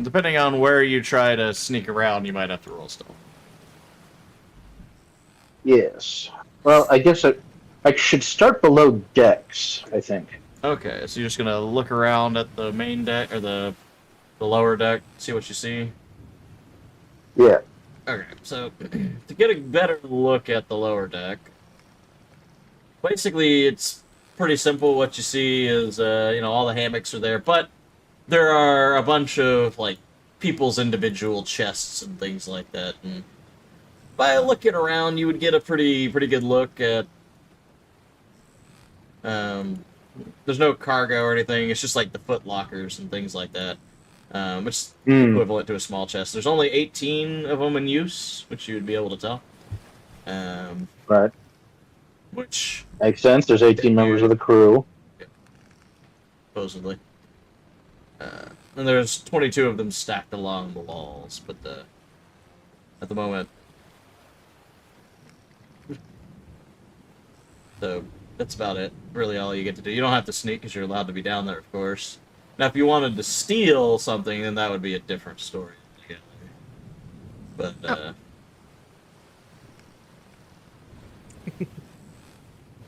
Depending on where you try to sneak around, you might have to roll still. yes. Well, I guess I should start below decks, I think. Okay, so you're just gonna look around at the main deck or the lower deck, see what you see. Yeah. Okay, so to get a better look at the lower deck, basically it's pretty simple. What you see is all the hammocks are there, but there are a bunch of like people's individual chests and things like that. And by looking around, you would get a pretty good look at. There's no cargo or anything. It's just like the foot lockers and things like that. Which is equivalent to a small chest. There's only 18 of them in use, which you would be able to tell. Right. Which Makes sense. There's 18 members of the crew. supposedly. And there's 22 of them stacked along the walls, but at the moment. So that's about it. Really, all you get to do. You don't have to sneak because you're allowed to be down there, of course. Now, if you wanted to steal something, then that would be a different story. But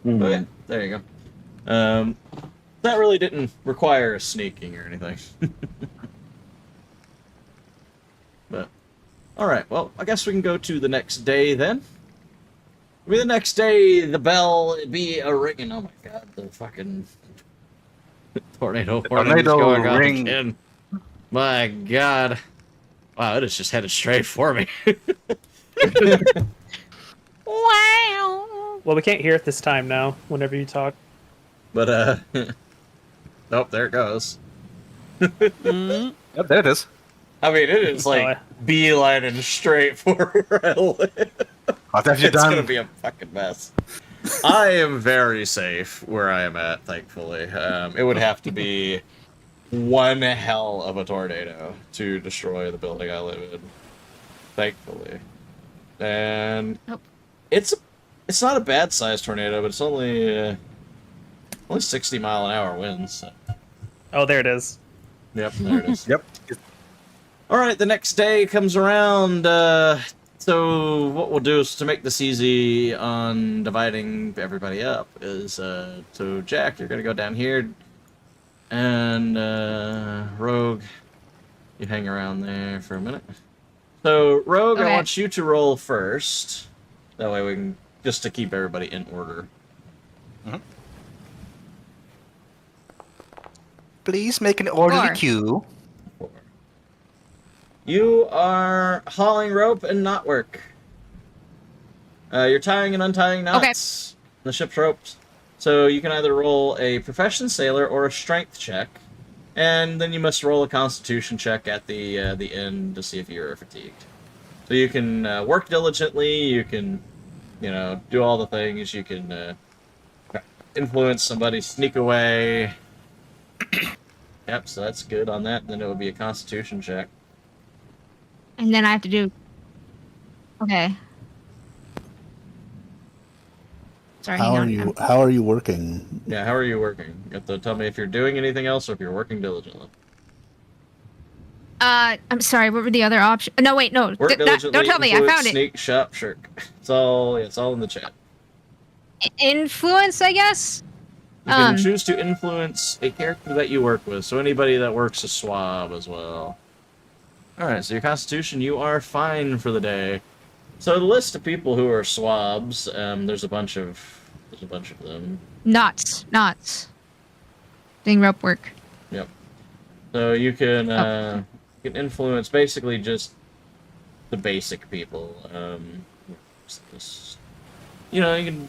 okay, there you go. That really didn't require sneaking or anything. But, alright, well, I guess we can go to the next day then. Maybe the next day, the bell would be a ringing. Oh my god, the fucking tornado warning is going on again. My god. Wow, it is just headed straight for me. Wow. Well, we can't hear it this time now, whenever you talk. But, nope, there it goes. Mm. Yep, there it is. I mean, it is like beelining straight for where I live. What have you It's done? gonna be a fucking mess. I am very safe where I am at, thankfully. It would have to be one hell of a tornado to destroy the building I live in, thankfully. And Oh. it's not a bad sized tornado, but it's only 60-mile-an-hour winds. So. Oh, there it is. Yep, there it is. Yep. All right, the next day comes around. So what we'll do is to make this easy on dividing everybody up is so Jack, you're gonna go down here, and Rogue, You hang around there for a minute. So, Rogue, I Okay. want you to roll first. That way we can, just to keep everybody in order. Please make an orderly 4. queue. 4. You are hauling rope and knotwork. You're tying and untying knots in the ship's ropes. So you can either roll a profession sailor or a strength check, and then you must roll a constitution check at the end to see if you're fatigued. So you can work diligently, you can, do all the things, you can influence somebody, sneak away. Yep, so that's good on that. Then it would be a constitution check. And then I have to do. Okay. Sorry, How hang on. How are you working? Yeah, how are you working? You have to tell me if you're doing anything else or if you're working diligently. I'm sorry. What were the other options? No, wait, no. Work diligently. Don't tell me. I influence, found it. Sneak, shop, shirk. It's all in the chat. Influence, I guess. You can choose to influence a character that you work with. So anybody that works a swab as well. All right. So your constitution, you are fine for the day. So the list of people who are swabs, there's a bunch of them. Knots. Doing rope work. Yep. So you can influence basically just the basic people. You can.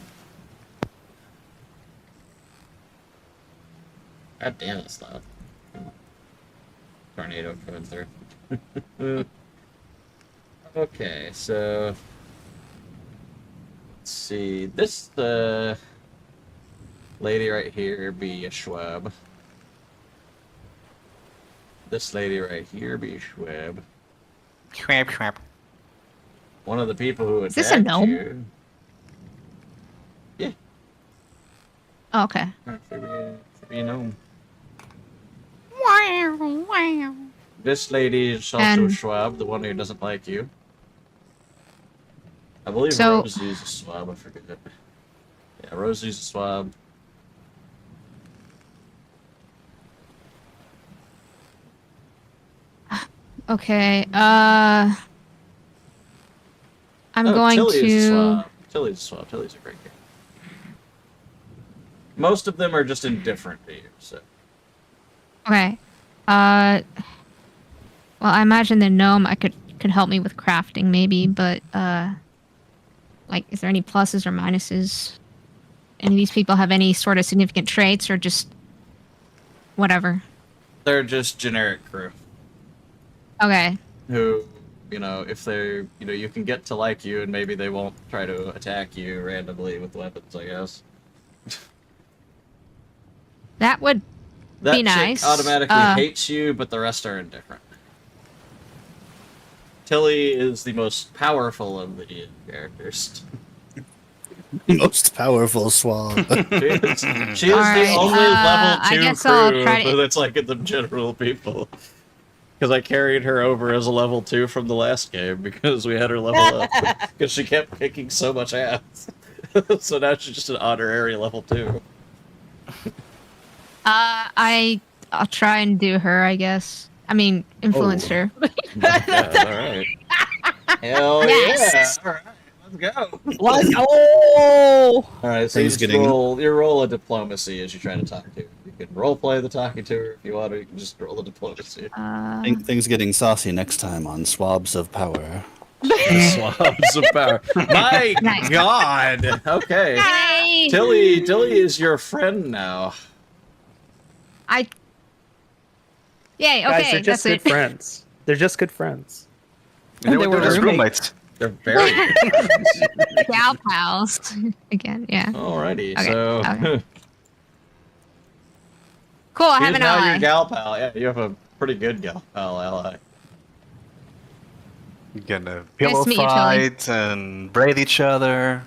God damn, it's loud. Tornado coming through. Okay, so let's see. This lady right here be a Schwab. This lady right here be a Schwab. Schwab. One of the people who Is this a attacked gnome? you. Yeah. Oh, okay. Should be a gnome. Wow. This lady is also And- Schwab, the one who doesn't like you. I believe So- Rosie's a swab, I forget. Yeah, Rosie's a swab. Okay. I'm going Tilly's a to. swab. Tilly's a swab. Tilly's a great game. Most of them are just indifferent to you, so. Okay. Well, I imagine the gnome could help me with crafting, maybe, but is there any pluses or minuses? Any of these people have any sort of significant traits, or just whatever? They're just generic crew. Okay. Who, if they're, you can get to like you and maybe they won't try to attack you randomly with weapons, I guess. That would That be chick nice. automatically hates you, but the rest are indifferent. Tilly is the most powerful of the characters. Most powerful swab. She is the Alright, only I level 2 guess I'll crew try to- that's like the general people. Because I carried her over as a level 2 from the last game because we had her level up. Because she kept kicking so much ass. So now she's just an honorary level 2. I'll try and do her, I guess. I mean, influence Oh. her. Yeah, alright. Hell Yes. yeah! Alright, let's go! Let's go. Alright, so you just roll a diplomacy as you try to talk to her. You can roleplay the talking to her if you want to, you can just roll the diplomacy. Things getting saucy next time on Swabs of Power. Swabs of power. My Nice. god! Okay. Hey! Tilly is your friend now. Yay, Guys, okay, they're just that's good it. friends. They're just good friends. And they were just roommates. roommates. They're very good friends. Gal pals. Again, yeah. Alrighty, Okay, so okay. Cool, I have she's an now your ally. gal pal. Yeah, you have a pretty good gal pal ally. You get a pillow Nice to meet you, Tilly. fight and braid each other.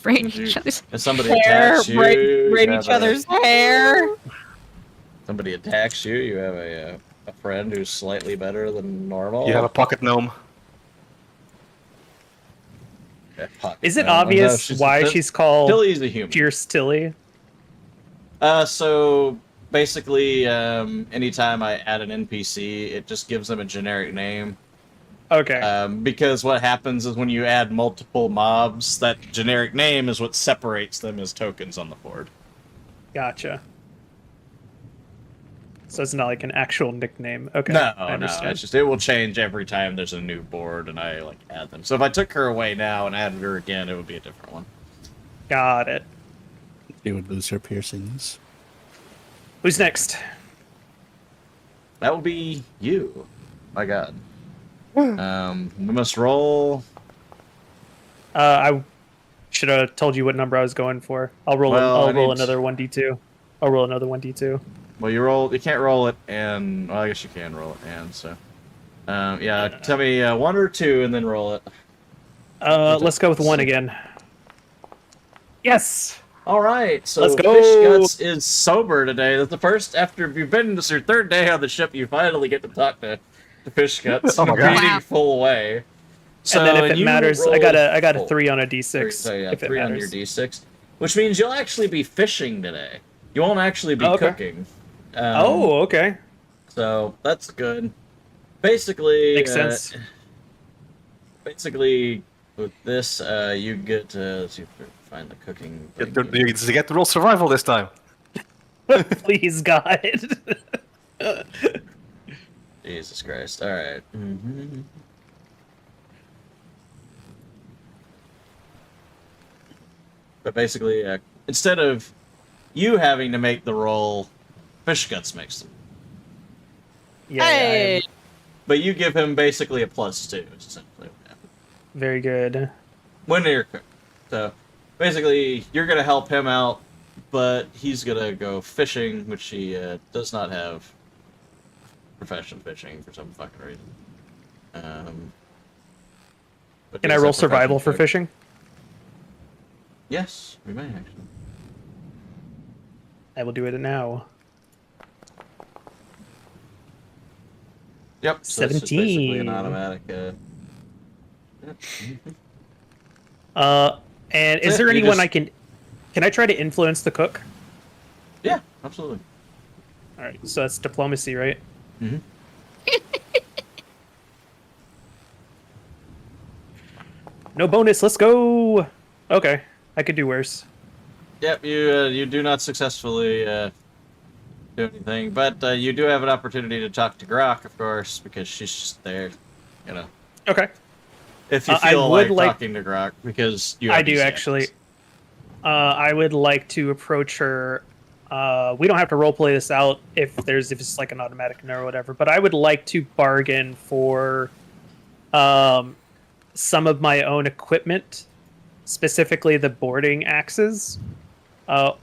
Braid each other's- If somebody Hair, attacks you, braid you each have other's hair. somebody attacks you, you have a friend who's slightly better than normal. You have a pocket gnome. Yeah, fuck. Is it No, obvious no, why she's called Tilly's a human. Fierce Tilly? So basically, anytime I add an NPC, it just gives them a generic name. Okay. Because what happens is when you add multiple mobs, that generic name is what separates them as tokens on the board. Gotcha. So it's not like an actual nickname. Okay. No, I no, understand. it's just it will change every time there's a new board and I like add them. So if I took her away now and added her again, it would be a different one. Got it. She would lose her piercings. Who's next? That will be you. My God. We must roll. I should have told you what number I was going for. I'll roll. Well, I I'll roll need- another 1d2. I'll roll another 1d2. Well, you can't roll it, and well, I guess you can roll it, and so. Yeah, tell me 1 or 2, and then roll it. Let's go with 1 again. Yes. All right, so Let's go. Fish Guts is sober today. That's the first after you've been. This is your 3rd day on the ship. You finally get to talk to Fish Guts. Oh my God. Breathing Wow. full way. So And then if it you matters, I roll got a full. 3 on a d6. So yeah, if it 3 on your matters. d6, which means you'll actually be fishing today. You won't actually be Oh, okay. cooking. Oh, okay. So that's good. Basically, Makes sense. Basically, with this, you get let's see if we can find the cooking. thing. You get to roll survival this time. Please, God. Jesus Christ! All right. Mm-hmm. But basically, instead of you having to make the roll, Fish Guts makes them. Yeah, Hey! But you give him basically a +2, is essentially what happens. very good. When you're cooked. So basically, you're gonna help him out, but he's gonna go fishing, which he does not have profession fishing for some fucking reason. But Can I does roll have survival for cook. fishing? Yes, we may actually. I will do it now. Yep. So it's just basically an 17. automatic. Yep. And is Yeah, there you anyone just- I can I try to influence the cook? Yeah, absolutely. All right, so that's diplomacy, right? Mm-hmm. No bonus. Let's go. Okay, I could do worse. Yep, you do not successfully do anything, but you do have an opportunity to talk to Grok, of course, because she's just there, you know. Okay, If you I feel would like like- talking to Grok, because you have I do these actually. actions. I would like to approach her. We don't have to roleplay this out if it's like an automatic no or whatever, but I would like to bargain for some of my own equipment, specifically the boarding axes, or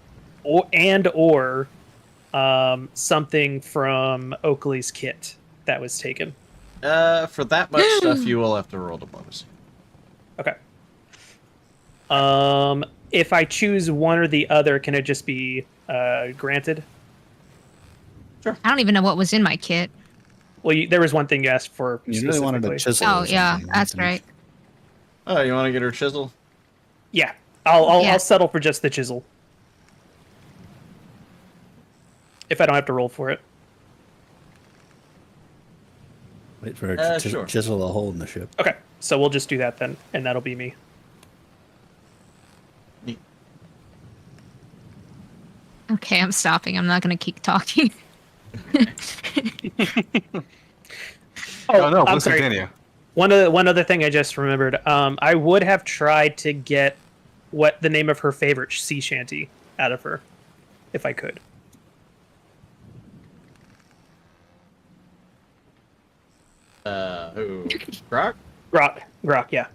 something from Oakley's kit that was taken. For that much stuff, you will have to roll diplomacy. Okay. If I choose one or the other, can it just be granted? I don't even know what was in my kit. Well, there was one thing you asked for. You really wanted a specifically. chisel. Oh or yeah, something, I that's think. right. Oh, you want to get her chisel? Yeah, I'll Yeah. settle for just the chisel. If I don't have to roll for it. Wait for her to Sure. chisel a hole in the ship. Okay, so we'll just do that then, and that'll be me. Okay, I'm stopping. I'm not gonna keep talking. Oh, no, I'm please sorry. continue. One other thing I just remembered. I would have tried to get what the name of her favorite sea shanty out of her, if I could. Who? Grok? Grok, yeah.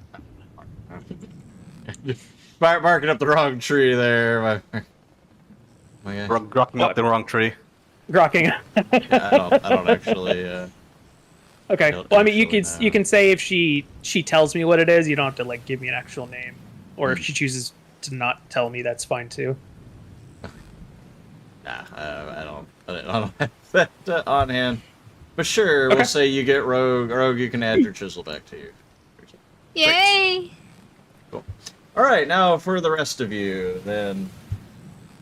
Barking up the wrong tree there. My guy. Grocking up the wrong tree. Grokking. Yeah, I don't actually. Okay. Don't Well, I mean, you actually could know. you can say if she tells me what it is, you don't have to like give me an actual name, or if she chooses to not tell me, that's fine too. Nah, I don't have that on hand. But sure, Okay. we'll say you get Rogue. Rogue, you can add your chisel back to you. Yay! All right, now for the rest of you, then.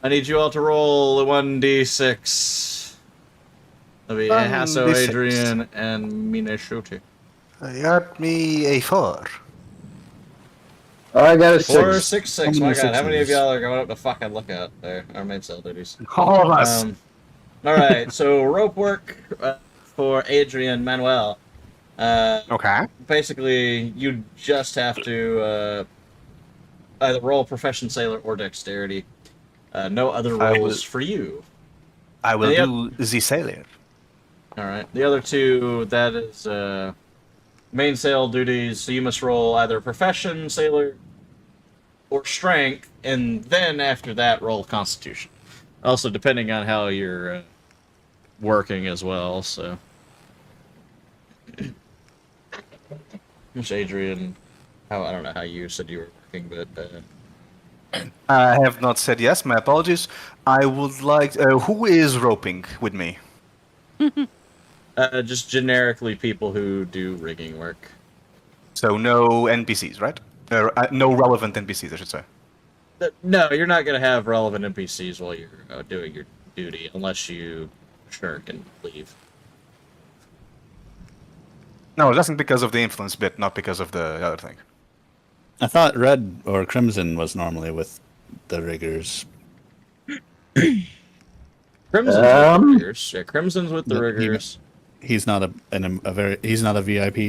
I need you all to roll a 1d6. That'll be Hasso, 1d6. Adrian, and Minashuti. You got me a 4. I got a 4, 6. 6, 6. How many My god, how many of sixes? y'all are going up to fucking lookout there? Our main cell duties. All of us. Alright, so rope work for Adrian Manuel. Okay. Basically, you just have to either roll Profession Sailor or Dexterity. No other I rolls will- for you. I will Yep. do the sailor. Alright, the other two, that is main sail duties, so you must roll either Profession Sailor or Strength, and then after that, roll Constitution. Also, depending on how you're working as well, so. Which Adrian, I don't know how you said you were working, but I have not said yes. My apologies. I would like. Who is roping with me? just generically people who do rigging work. So no NPCs, right? No relevant NPCs, I should say. No, you're not going to have relevant NPCs while you're doing your duty, unless you shirk and leave. No, that's because of the influence bit, not because of the other thing. I thought red or crimson was normally with the riggers. Crimson's with the riggers. Yeah, Crimson's with the No, he- riggers. He's not a VIP.